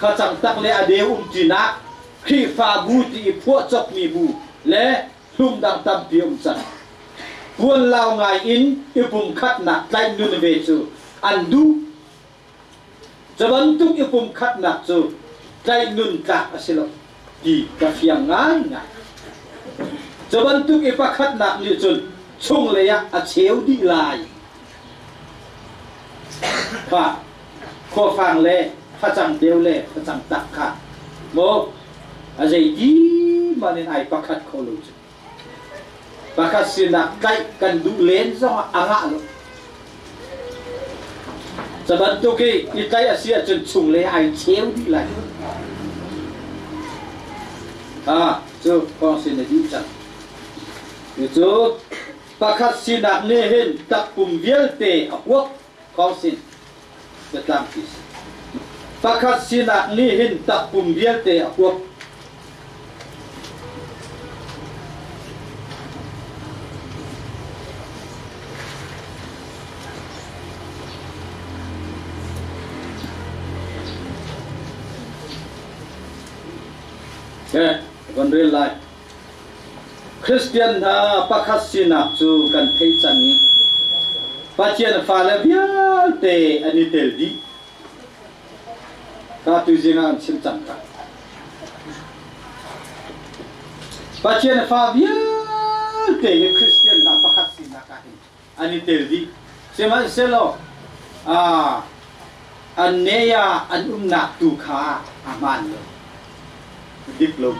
phachang tak le adeu tina khi fa bu di phuo chop mi bu le hum dang tam pi chan buôn lao ngài in ipum khát nạc tay nun về chu andu jaban tuk ipum khát nạc chu tay nun ka asilo di ka fiang ngai ngai jaban tuk ipa khát nạc ni chun chung le ya a cheu di lai pa kho phang le pha chang deu le pha chang tak kha mo a jai di manin ai pa khat kho lu pakhat sina kai kan du len zo anga lo saban to ke itai asia chun chung le ai cheu di lai chu con sin di chan chu pakhat sina ne hen tak pum vial te akwak con sin betam kis pakhat sina ne hen tak pum vial te akwak ke kon real lai Christian ha pakhat sina chu kan thei changi pathian fa la bial te ani tel di ka tu jinga sim chang ka pathian fa bial te Christian na pakhat sina ka ani tel di sema selo aneya an umna tu kha aman lo dik lo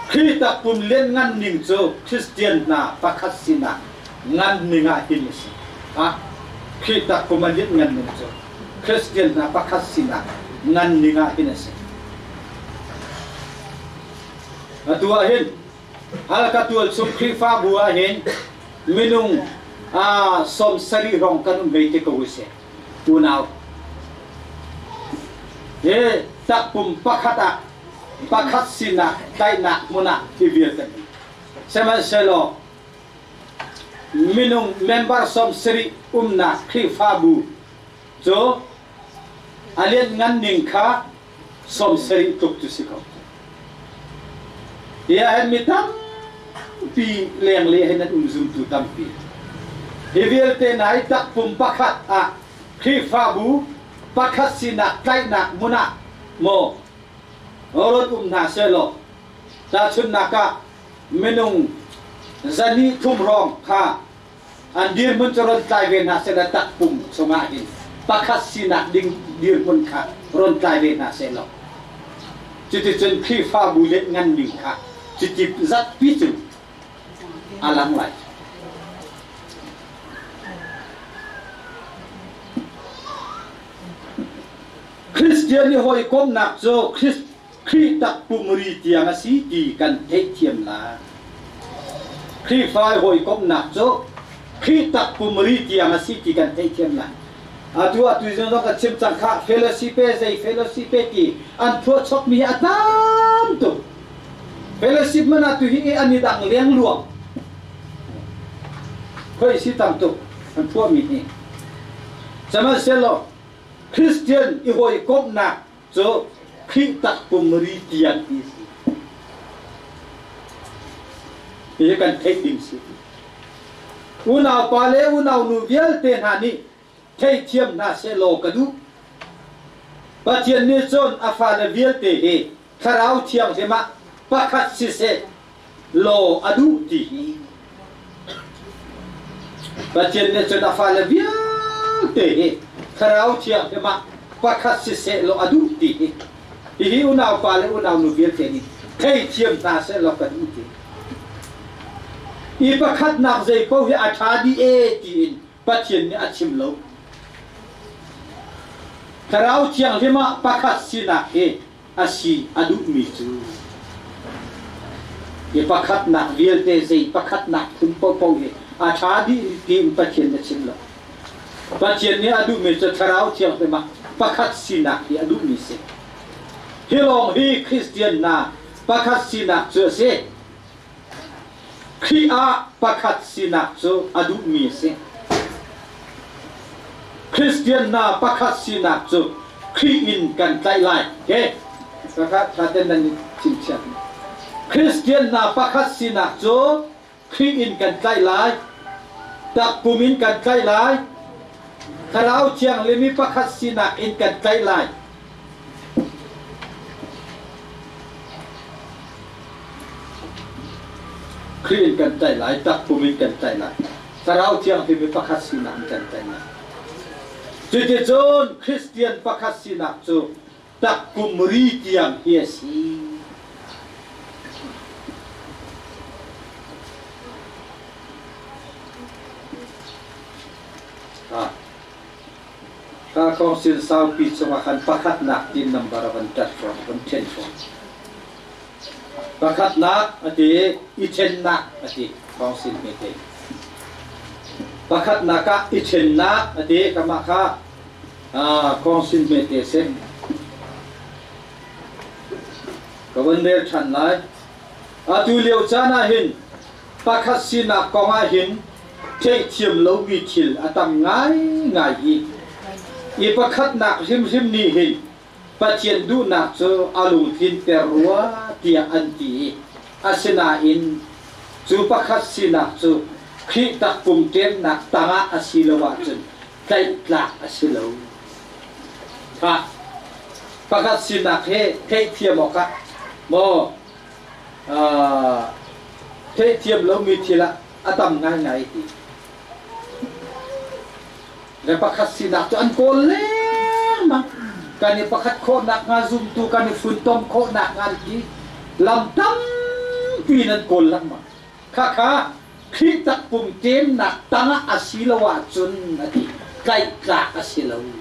khi ta pum len ngan ning cho Christian na pakhat sina ngan ninga hinis khi ta pum len ngan ning cho Christian na pakhat sina ngan ninga hinis atua hin halaka tual sum khi fa bua hin minung som sari rong kan veite ko se tunau tak pum pakhata pakhat sina kaina muna ivir kan sama selo minung member som sri umna khifabu jo alien ngan ning kha som sri tuk tu sikau ya hen mitam pi leng le hen zum tu tampi ivir te nai tak pum pakhat khifabu pakhat sina kaina muna mo Orot na selo ta chun naka menung zani thum rong kha andir mun choron tai ve na sela tak pum songa hin pakhat sina ding dir mun kha ron tai ve na selo chiti chun khi fa bulet ngan ning kha chiti zat pi chu alang lai Christian hoi kom nak zo khi tak pumri tiang si ti kan thei thiam la khi phai hoi kom nak zo khi tak pumri tiang si ti kan thei thiam la atu jong ka chim chang kha fellowship ki an thua chok mi atam tu fellowship mana tu hi ani dang leng luang khoi si tam tu an thua mi ni chama selo Christian i hoi kom nak zo khi tak pumri tiang isi kan thei ding si unau pale unau nu vial ten hani thei thiam na se lo kadu pathian ni chon afa na vial te he tharau thiam sema pakhat si se lo adu ti pathian ni chon afa na vial te he tharau thiam sema pakhat si se lo adu ti hi unau pale unau nu vial te ni thei thiam na se lo kadu ti i pakhat nak zai ko hi athadi e tin pathian ni achim lo karau chiang lima pakhat sina e asi adu mi chu i pakhat nak vial te zai pakhat nak thum po po hi athadi tin pathian ni achim lo pathian ni adu mi chu karau chiang lima pakhat sina hi adu mi se hilong hi Christian na pakhat sina chu se khi pakhat sina chu adu mi se Christian na pakhat sina chu khi in kan tai lai ke pakhat thaten nan chim chat Christian na pakhat sina chu khi in kan tai lai tak pumin kan tai lai karau chiang lemi pakhat sina in kan tai lai Krin kan tai lai tak pumin kan tai lai karau chiang lemi pakhat sina kan tai lai Jadi John Christian pakhat sina chu tak kumri tiang hiasi ka council sau pi chunga kan pakhat nak tin number one platform one tension pakhat nak ati ichen nak ati council meeting pakhat naka ichen nak ati kamaka council meeting sen kawander chan lai atu liu chana hin pakhat sina konga hin thei thiam lo bi thil atam ngai ngai hi i pakhat nak sim ni hin ปัจเจียนดูนักจูอาลุงทินเตรัวเตียอันตีอาศนาอินจูประคัตสินักจูขีตักปุ่มเต็มนักตั้งอาศิลวะจุนใจหลักอาศิลวะประคัตสินักเทเทียมอกะโมเทเทียมแล้วมีทีละอาตมง่ายง่ายทีแล้วประคัตสินักจูอันโกเล่มั้งการนี้ประคัตโคนักงานซุ่มตูการนี้ฝุ่นต้มโคนักงานที่ลำตั้มปีนั้นโกลลังมั้งข้าขีตักปุ่มเจมนักตั้งอาศิลวะจุนนาทีไกลกะอาศิลวะ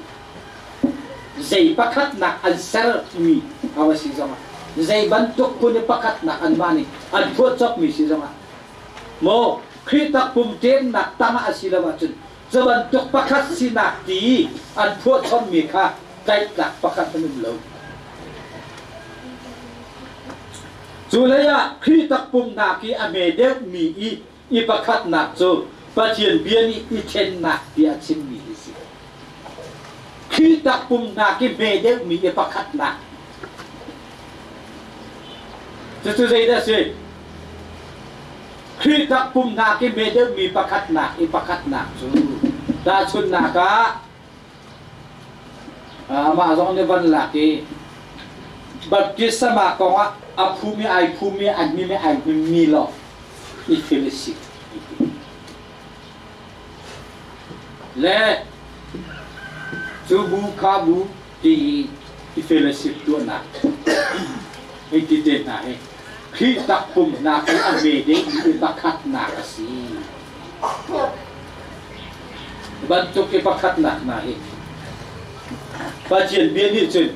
ใจประคัตนักอันเซอร์มีเอาไว้สิจังใจบรรทุกคนในประคัตนักอันมานี่อันพูดจบมีสิจังโมขีตักปุ่มเจมนักตั้งอาศิลวะจุนจะบรรทุกประคัตสินักตีอันพูดจบมีค่ะไกลกะประคัตนุ่มเลวจุเลยะขีตักปุ่มนักที่อเมเดกมีอีประคัตนักจูปะเจียนเบียนี่อีเชนนักเบียชิมมีสิขีตักปุ่มนักที่เมเดกมีอีประคัตนักจะใจได้สิขีตักปุ่มนักที่เมเดกมีประคัตนักอีประคัตนักจูดาชุนนักะมาสองในวันหลักที่บัดกิสมาก็ว่าภูมิอันมีไม่ไอมีหรอกอีฟิลิสิและจูบูคาบูที่อีฟิลิสิตัวนักไอ้ที่เด่นนะขีตักปุ่มนักที่อเมริกอีประคัตนักสิบรรทุกอีประคัตนักนะปัจเจียนเบียนี่จุน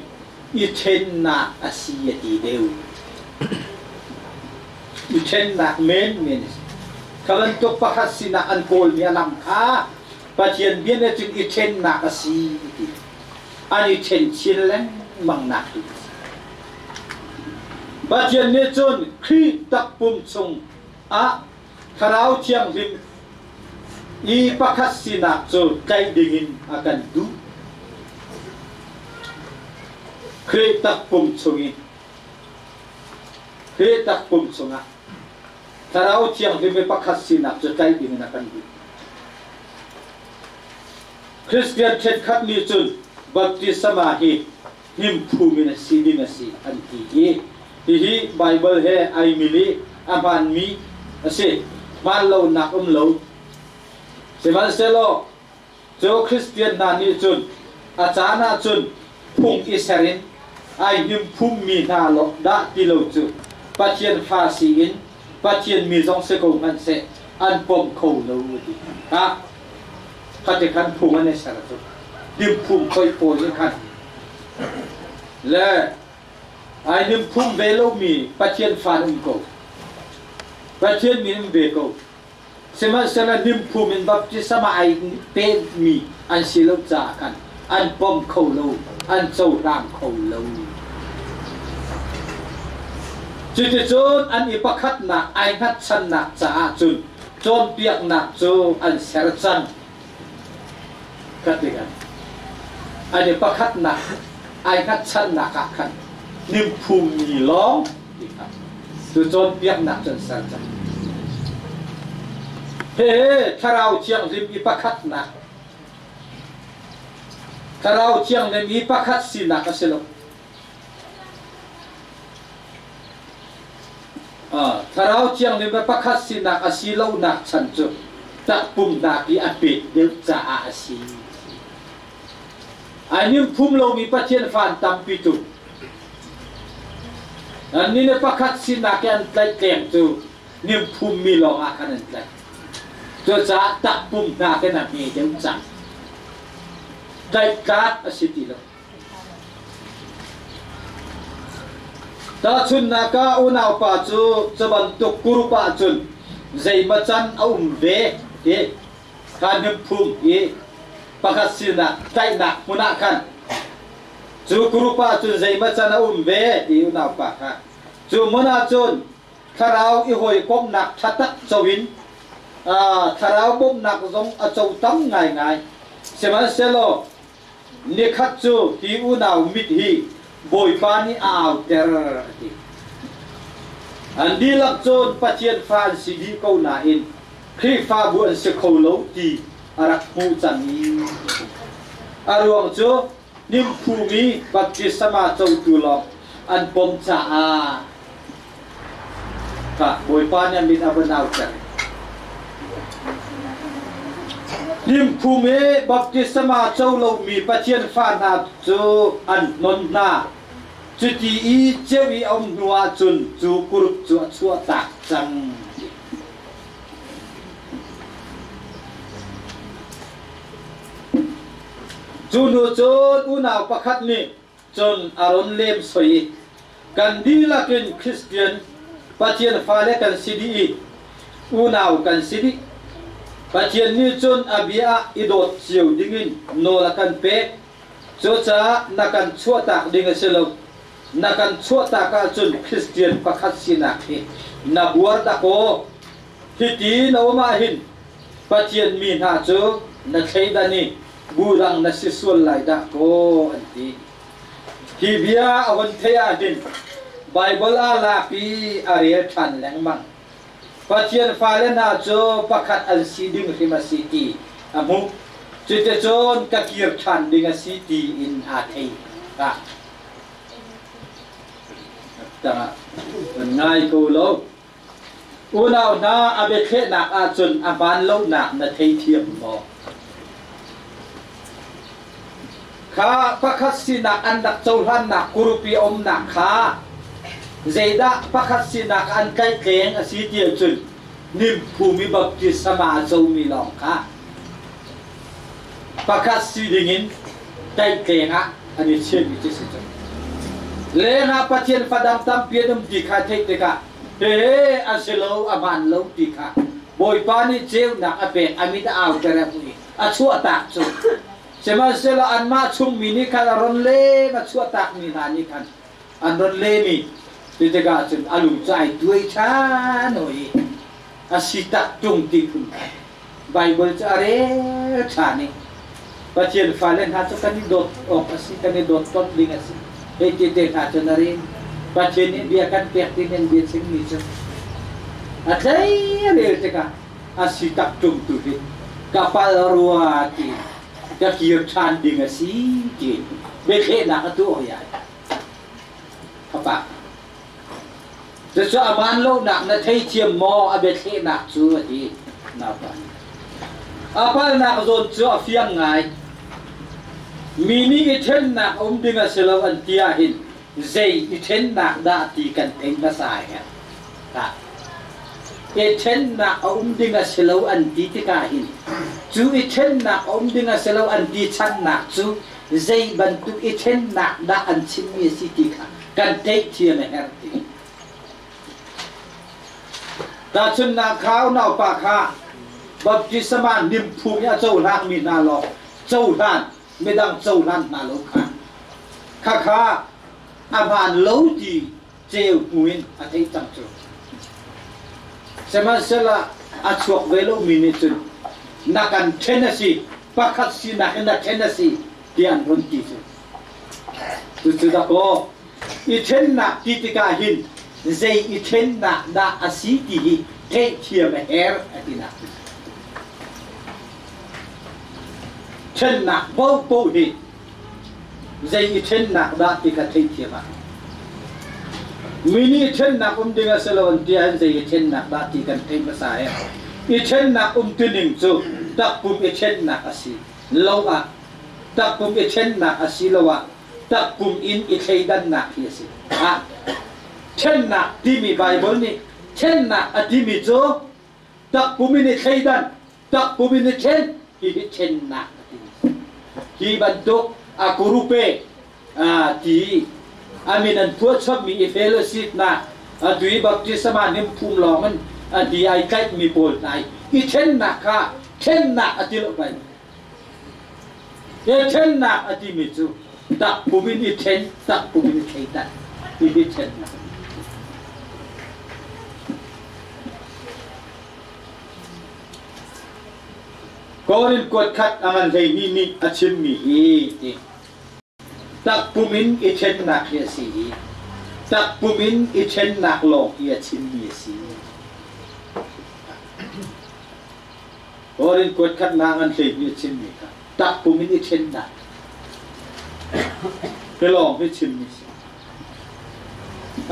อีเชนนักอาศิยตีเดียวอีเชนนักเมนขบันตุกประคัตสินักอันโกลมีลำค้าปัจเจียนเบียนี่จุนอีเชนนักอาศิยตีอันอีเชนชิลเลนมังนักปัจเจียนนี่จุนขีตักปุ่มทรงคราวเชียงริมอีประคัตสินักจุนใจดิ่งอากันดูเคยตักปุ่มชงเคยตักปุ่มชงถ้าเราเที่ยงที่ไม่ปักขัดสินักจะใจดีนักกันดูคริสเตียนเช็ดขัดนี้จนบัพติศมาฮีหิมภูมินสีดินสีอันที่ไบเบิลเฮไอมิลีอาบานมีสิมาเลวนักเลวสิมันเซโลเจ้าคริสเตียนนานี้จนอาจารย์นาจนพุ่งอิสรินไอหิมพุ่มมีนาโลดาติโลจูปัจเจียนฟาซีอินปัจเจียนมีจงเสกมันเสอันปมเขาโลดีขัดขันพุ่งอันนี้สารจุหิมพุ่มคอยโปรยขันและไอหิมพุ่มเวโลมีปัจเจียนฟานุโกปัจเจียนมีนเบโกสมัยสมัยหิมพุ่มอินบัพติศมาไอเตมีอันสิโลจากันอันปมเขาโลอันเจ้ารามเขาโลจุดจุดอันอีประคัตนักไอนัดชันนักจ้าจุดจนเปียกนักจูอันเสรจันกัดกันอันอีประคัตนักไอนัดชันนักขันนิมภูมิล้อจุดจนเปียกนักจนเสรจันเฮ้ถ้าเราเชียงริมอีประคัตนักถ้าเราเชียงในมีประคัตสินักก็เสลถ้าเราเชียงในมีประคัตสินักอาศิลาวนักฉันจุตักปุ่มนักที่อภิเดียวจะอาศิอันนี้พุ่มเรามีประเทศฟันตัมปิตุอันนี้ในประคัตสินักอันใกล้แก่จุนี่พุ่มมีลองอาการนั่นแหละจะจะตักปุ่มนักนั้นมีเดียวจะได้การอาศิติโลตาชุนนักอุณาปาจูจะบรรทุกกุรุปาจุนใจมาจันเอาเวการนิพุมประคัตสินักใจนักมุนักขันจูกุรุปาจุนใจมาจันเอาเวอุณาปาค่ะจูมุนักจุนถ้าเราอีหอยก้มนักชัดตักจวินถ้าเราก้มนักทรงอจูตั้งง่ายเสมันเซโลนิคัตจูที่อุณามิดฮี bồi pani ảo ter anh đi lạc chôn patien phan si đi câu na in khi pha buồn sẽ khâu lâu thì arak mu chẳng đi aruang cho nim phu mi baptisma châu tu lo anh pom cha a cả bồi pani mình abenau chẳng nim phu mi baptisma châu lâu mi patien phan na cho anh non na chú tí ý chế vì ông nua chun chú cụt chua tạc chăng chú nua chun u nào bác khát ni chun aron lem soi cần đi là kinh Christian bát thiên pha lê cần sĩ đi u nào cần sĩ đi bát thiên ni chun abia idot chiều dingin no là cần pe cho cha na cần chua tạc ding sẽ lâu na kan chua ta ka chun Christian pakhat sina khi na buar da ko hiti no ma hin pathian min ha chu na theidani burang na sisul lai da ko anti hi bia awon theya din Bible ala pi are than leng mang pathian falen ha chu pakhat al siding rimasi amu chute chon ka kir than ding a city in a thei ka ta ngay câu lâu u nào na abe khe nak a chun a ban lâu nak na thei thiam mo kha pakhat sina an dak chau han nak kurupi om nak kha zeida pakhat sina an kai keng a si tia chun nim phumi baptisma chau mi long kha pakhat si dingin kai keng a ani chen mi chi chun lê na patien phadam tam piedum di kha thei te ka he aselo aman lo di kha boi pani cheu na ape amida aw tere pui a chua tak chu sema selo an ma chung mi ni kha ron le ma chua tak mi na ni khan an ron le mi ti te ga chun alu chai tuai cha noi asita chung ti kun Bible cha re cha ni patien phalen ha chu kan dot op asi kan dot tot ding asi Ete kacau narin, baca ni biarkan pihak ini biar sini je. Ada real cakap, asyik tak jumpa tu, kapal ruati, kaki candi ngasi, bekhe nak tu oh ya. Apa? Sesuatu aman lo nak thei ciam mo, bekhe nak tu di, napa? Apa nak zon tu afiang ngai? Mini iten nak dengan selaw antia hin, zai iten nak dah ti kan teng nasai kan, tak. Iten nak dengan selaw anti tika hin, tu iten nak dengan selaw anti chan nak tu zai bantu iten nak dah ancin misi tika kan teng tiang herti. Dah cun nak kau nak pakha, baptisma nimpunya jauh lang minalo, jauh lang. Mới đang châu lan mà lâu khá khá à bạn lâu thì treo nguyên à thấy chẳng chỗ xem sẽ là à chuộc về lâu mình chừng na cần Tennessee bắc khắc si na cái Tennessee thì anh vẫn kỹ chứ từ đó có ít thiên nạc tí cả hin dây ít thiên nạc đã à xí thì thế chia mà her à tí nạc chân nạc bao bao hi dây chân nạc đã thì cả thấy thiệt mà mini chân nạc dengan selawan dia dây chân nạc đã thì cần thấy mà sai chân nạc tuyên hình cho tak pum chân nạc asi lâu à tak pum chân nạc asi lâu à tak pum in thấy đan nạc hi asi à chân nạc đi mi Bible ni chân nạc à đi mi cho tak pum in thấy đan tak pum in chân hi chân nạc hi bantuk aku rupe ti amin an puat chop mi fellowship na dui baptisma nim phum lo man di ai kai mi pol nai i chen na kha chen na atil bai ye chen na ati mi chu tak pumin i chen tak pumin kai ta i bi chen na Korin kuat kat aman dai ni achim mi ti tak pumin i chen nak hi si tak pumin i chen nak lo hi chin mi si orin kot khat na an hlei mi chin mi ka tak pumin i chen nak ke long hi chin mi si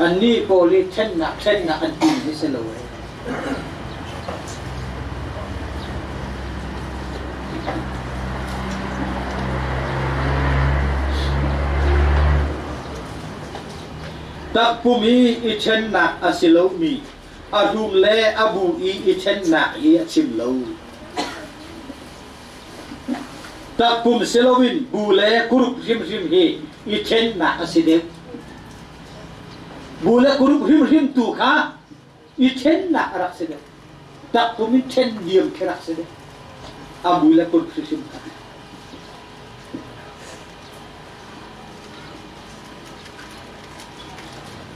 an ni poli chen nak an tin hi se lo tak pumi i chen nak asilo mi adum le abu i chen nak i chim lo tak pum selowin bu le kurup rim he i chen nak aside bu le kurup rim tu kha i chen nak rak side tak pumi chen diem kerak side abu le kurup rim kha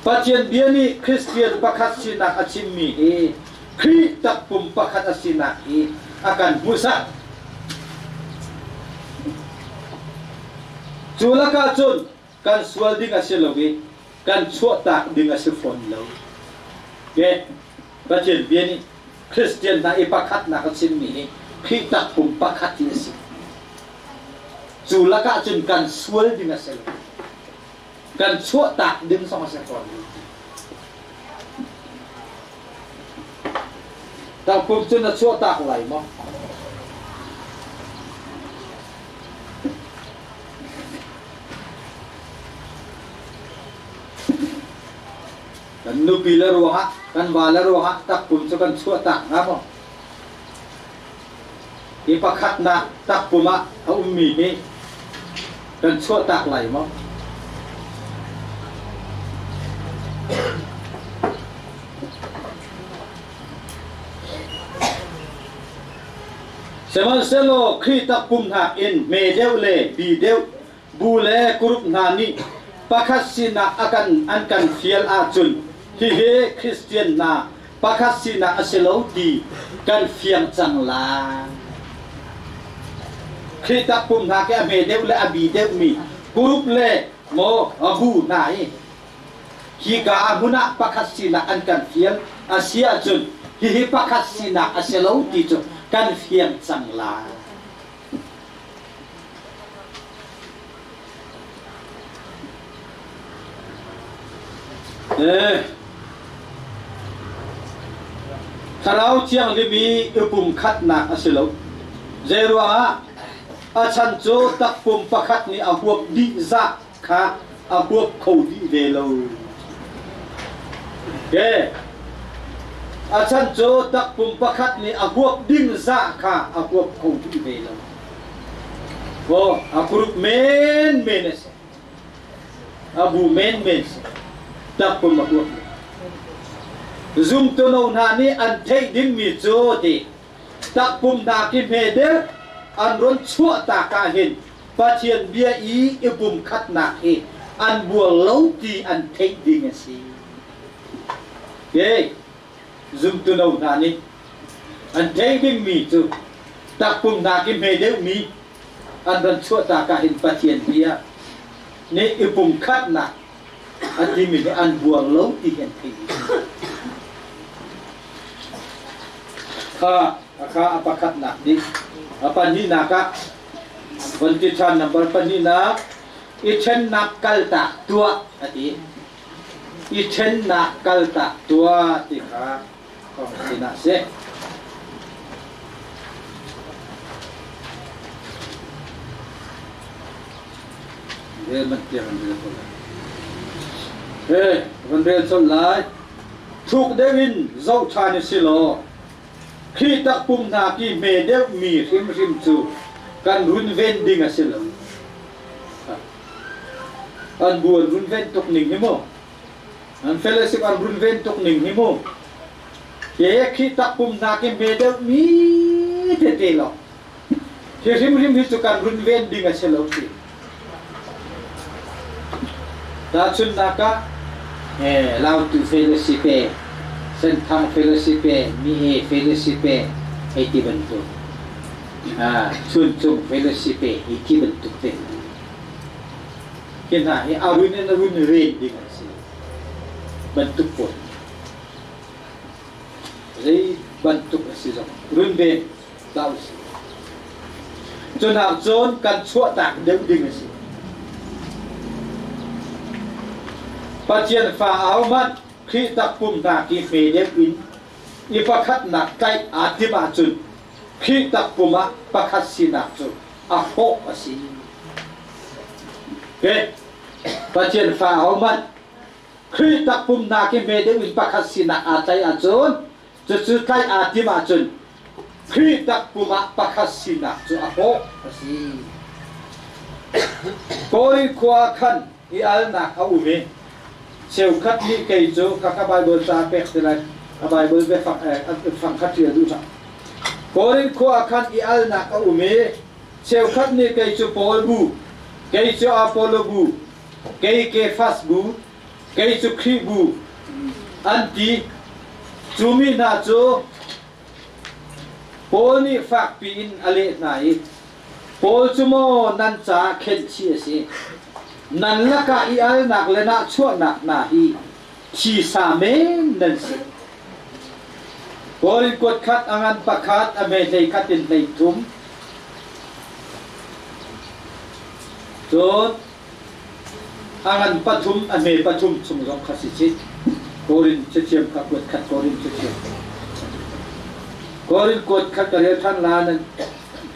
Pacian biani Christian pakat sinak acimi kri tak pum pakat asinak akan musak culaka cun kan sual ding asilogi kan cuatak ding asifon lo ke pacian biani Christian na ipakat nak acimi kri tak pum pakat isi culaka cun kan sual ding asilogi kan cuak tak ding sama sekon tak pun cun na cuak tak lai mo kan nu pila ruha kan bala ruha tak pun kan cuak tak ngamo ipakat na tak puma ummi ni kan cuak tak lai mo Semal selo kri tak pum ha in me deu le bi deu bu le kurup nani pakat sina akan ankan fiel acun hi Christian na pakat sina aselo di kan fiang chang la kri tak pum ha ke me deu le abi deu mi kurup le mo abu nai hi ga muna pakat sina ankan fiel asia acun hi pakat sina aselo di cu kan fiang chang la tharau chiang limi upum khat na asilo zerwa achan cho tak pum pakhat ni ahuap di za kha ahuap khou di velo ke achan cho tak pum pakhat ni ahuap ding za kha ahuap khou di velo bo akurup men menes abu men tak pum ahuap zoom to no na ni an thei ding mi cho ti tak pum na ki me de an ron chua ta ka hin pathian bia i ipum khat na he an bua lo ti an thei ding si ye zoom to no na ni an thei ding mi chu tak pum na ki me de mi an ron chua ta ka hin pathian bia ni ipum khat na an ti mi an bua lo ti an thei kha apakat nak di apa ni naka kontisan number panina ichen nak kalta tua ati ichen nak kalta tua ti kha kong sina se de man tiang de ko van de sol lai thuk devin zau chani silo khi tak pum na ki me de mi rim chu kan run ven ding asilo an buon run ven tok ning himo an fellowship an run ven tok ning himo ye khi tak pum na ki me de mi te lo he rim hi chu kan run ven ding asilo ki ta chun na ka lao tu fellowship Sentang fellowship mi fellowship iti bentuk sunsung fellowship iti bentuk te hiện tại arun nên arun rain đi cái gì bentuk pun jadi bentuk cái gì run rain tahu sih chun hak chon kan chua tak deu ding cái gì Pacian fa aumat khi tak pum na ki fe dem in ipakhat nak kai atima chun khi tak puma pakhat sinak chun a ho asi ke Pacian fa aumat khi tak pum na ki fe dem in pakhat sinak atai a chun chu kai atima chun khi tak puma pakhat sinak chu a ho asi koi kwa khan i al nak a umi siêu khát đi cây chỗ các Bible ra pek thế này các Bible về phẳng khát chưa đủ chẳng có đến khoa khát i al nạc ở umi siêu khát đi cây chỗ Paul bu cây chỗ Apollo bu cây Kephas bu cây chỗ Christ bu anti chumi na chỗ Paul ni phạc pin ale này Paul chumo nan cha khen chia sẻ nan la ka i al nak le na chuat nak na hi chi sa me nan si Paul kot khat angan pakhat ame thei khatin nei thum chon angan pathum ame pathum chum rong khasi chi Korin chechem ka kot khat Korin chechem Korin kot khat ka re than la nan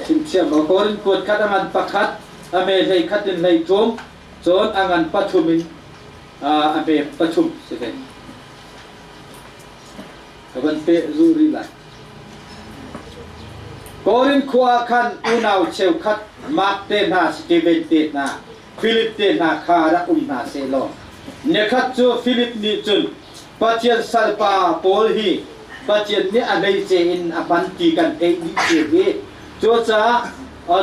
chim chem Korin kot khat angan pakhat ame thei khatin nei thum chon angan pathumin abe pathum seven kaban pe zuri la Korin khwa khan unau cheu khat mak te na Steven te na Philip te na khara na selo ne khat chu Philip ni chun pachian salpa Paul hi pachian ni anei che in apan ti kan te ni che hi chu cha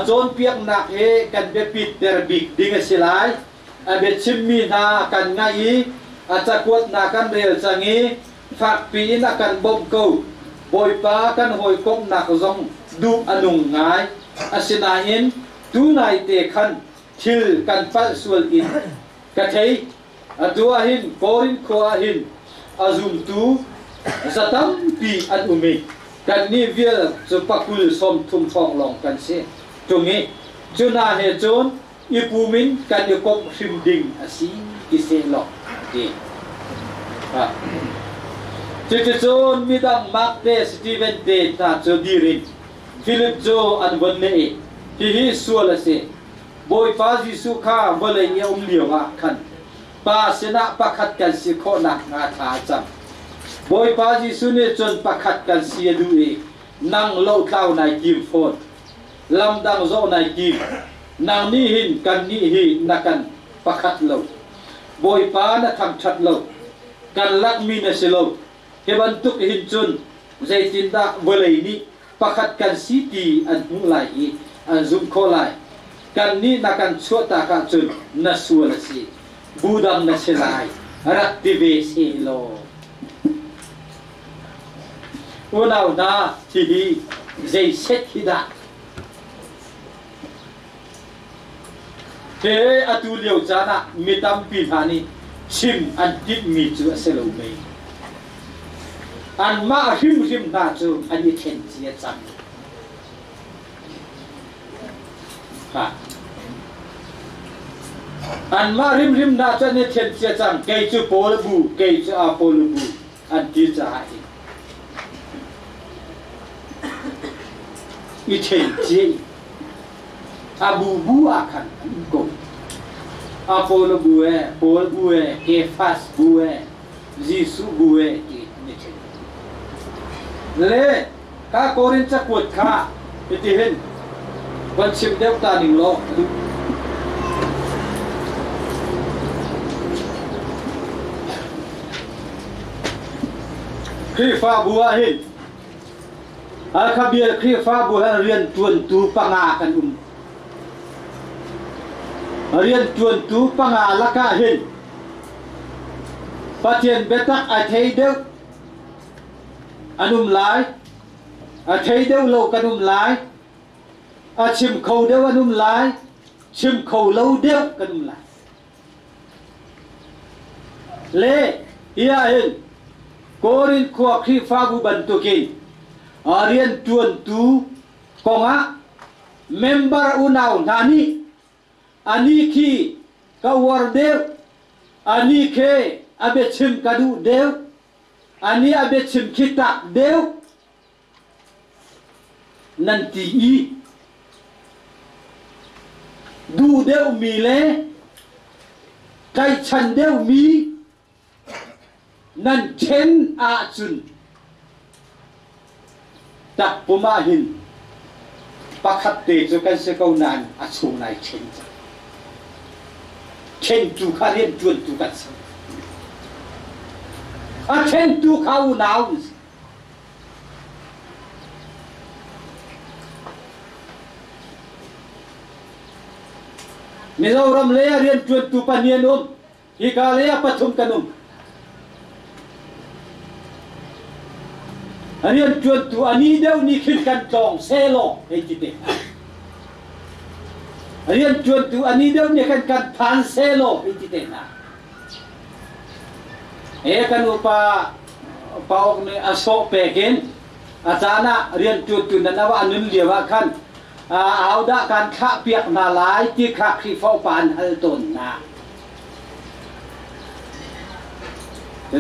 John piak nak he kan be Peter big ding silai abe chimmi na kan ngai achakwat na kan rel changi phak pi na kan bom ko boipa kan hoi kop nak zong du anung ngai asinain tu nai te khan thil kan pal sul in ka thei adua hin Korin khoa hin azum tu zatam pi an umi kan ni vial chu pakul som thum phong long kan se tungi chuna he chon ipumin kan ikop hrimding asi kiselo di chon midang makte Steven de na chodirin Philip jo an bonne hi suala se boy pa Jisu kha bolai ye liwa khan pa sena pakhat kan si kho na nga tha cham boy pa Jisu ne chon pakhat kan si du nang lo tlau nai kim phone lam dang zo nai kim nang ni hin kan ni hi na kan pakhat lo boy pa na tham that lo kan lak mi na selo he ban tuk hin chun zaitin da bolai ni pakhat kan si ti an hung lai an zum kho lai kan ni na kan chota ka chun na suala si budam na selai rak ti ve se lo unau na ti hi zai set hi da thế atu liều jana mitam pi thani chim an tip mi chu selo me an ma him na chu ani chen chia chang ha an ma him na chu ani chen chia chang ke chu Paul bu ke chu Apollo bu an ti cha hi i chen chia abu bu akan ko Apollo bue Paul bue Kephas bue Jisu bue ki niche le ka Korin cha kwat kha iti hin ban sim deu ta ning lo khi pha bua hin al khabir khi pha bua rian tuan tu panga kan rian tuan tu panga laka hin patien betak a thei deu anum lai a thei deu lo kanum lai a chim khâu deu anum lai chim khâu lâu deu kanum lai le ia hin korin khua khi fa bu ban tu kin arian tuan tu konga member unau nani ani khi ka war deu ani khe abe chim kadu deu ani abe chim kita deu nanti i du deu mi le kai chan deu mi nan chen a chun tak puma hin pakhat te cho kan se kau nan a chu nai chen tu kha rian chuan tu kan sa a chen tu khau nau Mizoram le rian chuan tu panian hi ka le pathum kanum rian chuan tu ani deu ni khil kan tong selo ei ti te rian chuan tu ani deu ni kan phan selo ei ti te na e kan upa paok ne aso peken achana rian chuan tu nanawa anun lewa khan auda kan kha piak na lai ti kha khi fo pan hal ton na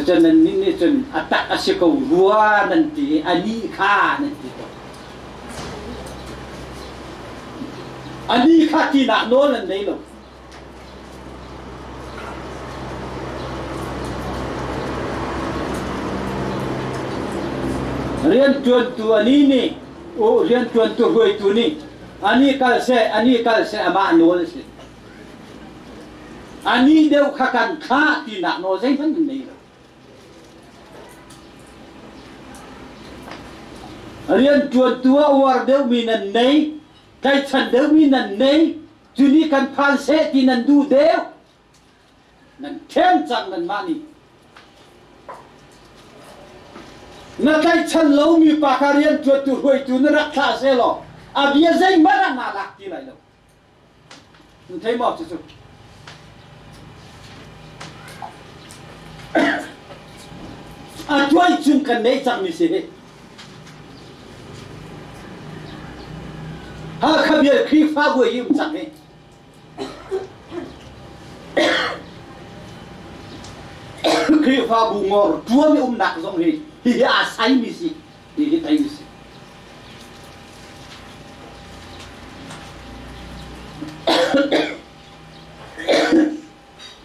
cho nên ni chun atak asiko ruwa nanti ani kha nanti to ani kha ti na no lan nei lo rian chuan tu ani ni o rian chuan tu hoi tu ni ani kal se ama no le se ani deu kha kan kha ti na no zai han nei lo rian chuan tua war deu mi nan nei kai chan deu mi nan nei chuni kan phan se ti nan du deu nan them chang nan mani na kai chan lo mi pa ka rian chuan tu hoi tu na rak tha se lo a bia zai ma na lak ti lai lo nun thei mo chu a tuai chung kan nei chang mi se he ha khabir khi fa bu yim chang he khi fa bu ngor tuam nak zong he hi a sai mi si hi tai mi si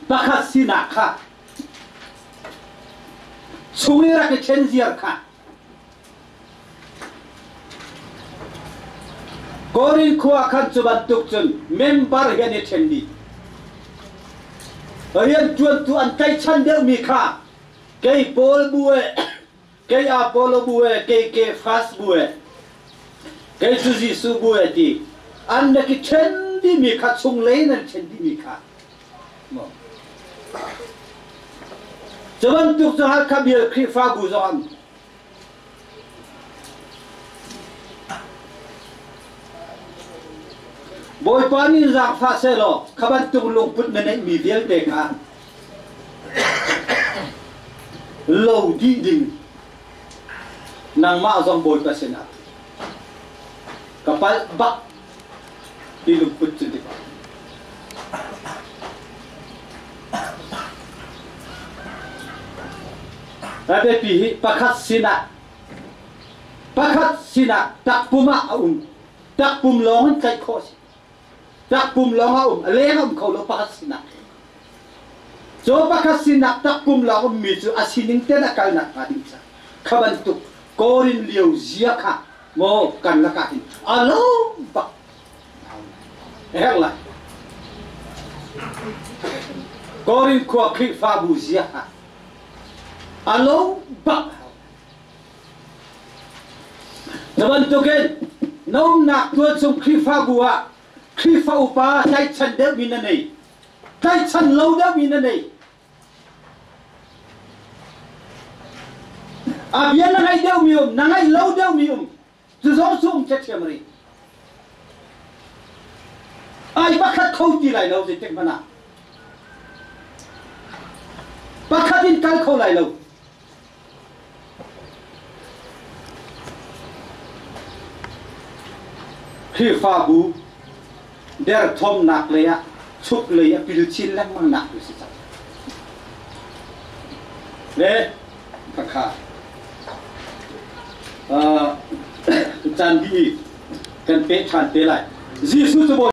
bakhat sina kha chungira ke chen ziar kha korin khua khan chuban tuk chun member hian e then ni rian chuan tu an kai chan deu mi kha kei pol bue kei apollo bue kei fast bue kei suji su bue ti an na ki chen di mi kha chung le nan chen di mi kha mo chuban tuk chu har khabir khi fa gu zon boy pani zak fa se lo khaban tung lung put na nei mi vial te kha lo di ding nang ma zong boy ka sena kapal bak di lung put chu di rabe pi pakhat sina tak puma tak pum long kai kho tak pum long le khau lo pakhat sina so pakhat sina tak pum long mi chu asining te na kal na ka ding sa khaban tu korin liu zia kha mo kan la ka hin alo ba hela korin ko khi fa bu zia kha alo ba naban tu ken nom nak tu chung khi fa bua khi fa upa tai chan deu min nei tai chan lo deu min nei a bien na ngai deu mi na ngai lo deu mi chu zo sum che chemri ai ba khat khâu ti lai lo je tek mana ba khat tin kal khâu lại lâu khi pha bu der thom nak le ya chuk le ya pil chin lam mang nak si sa le kha chan bi kan pe chan pe lại Jesus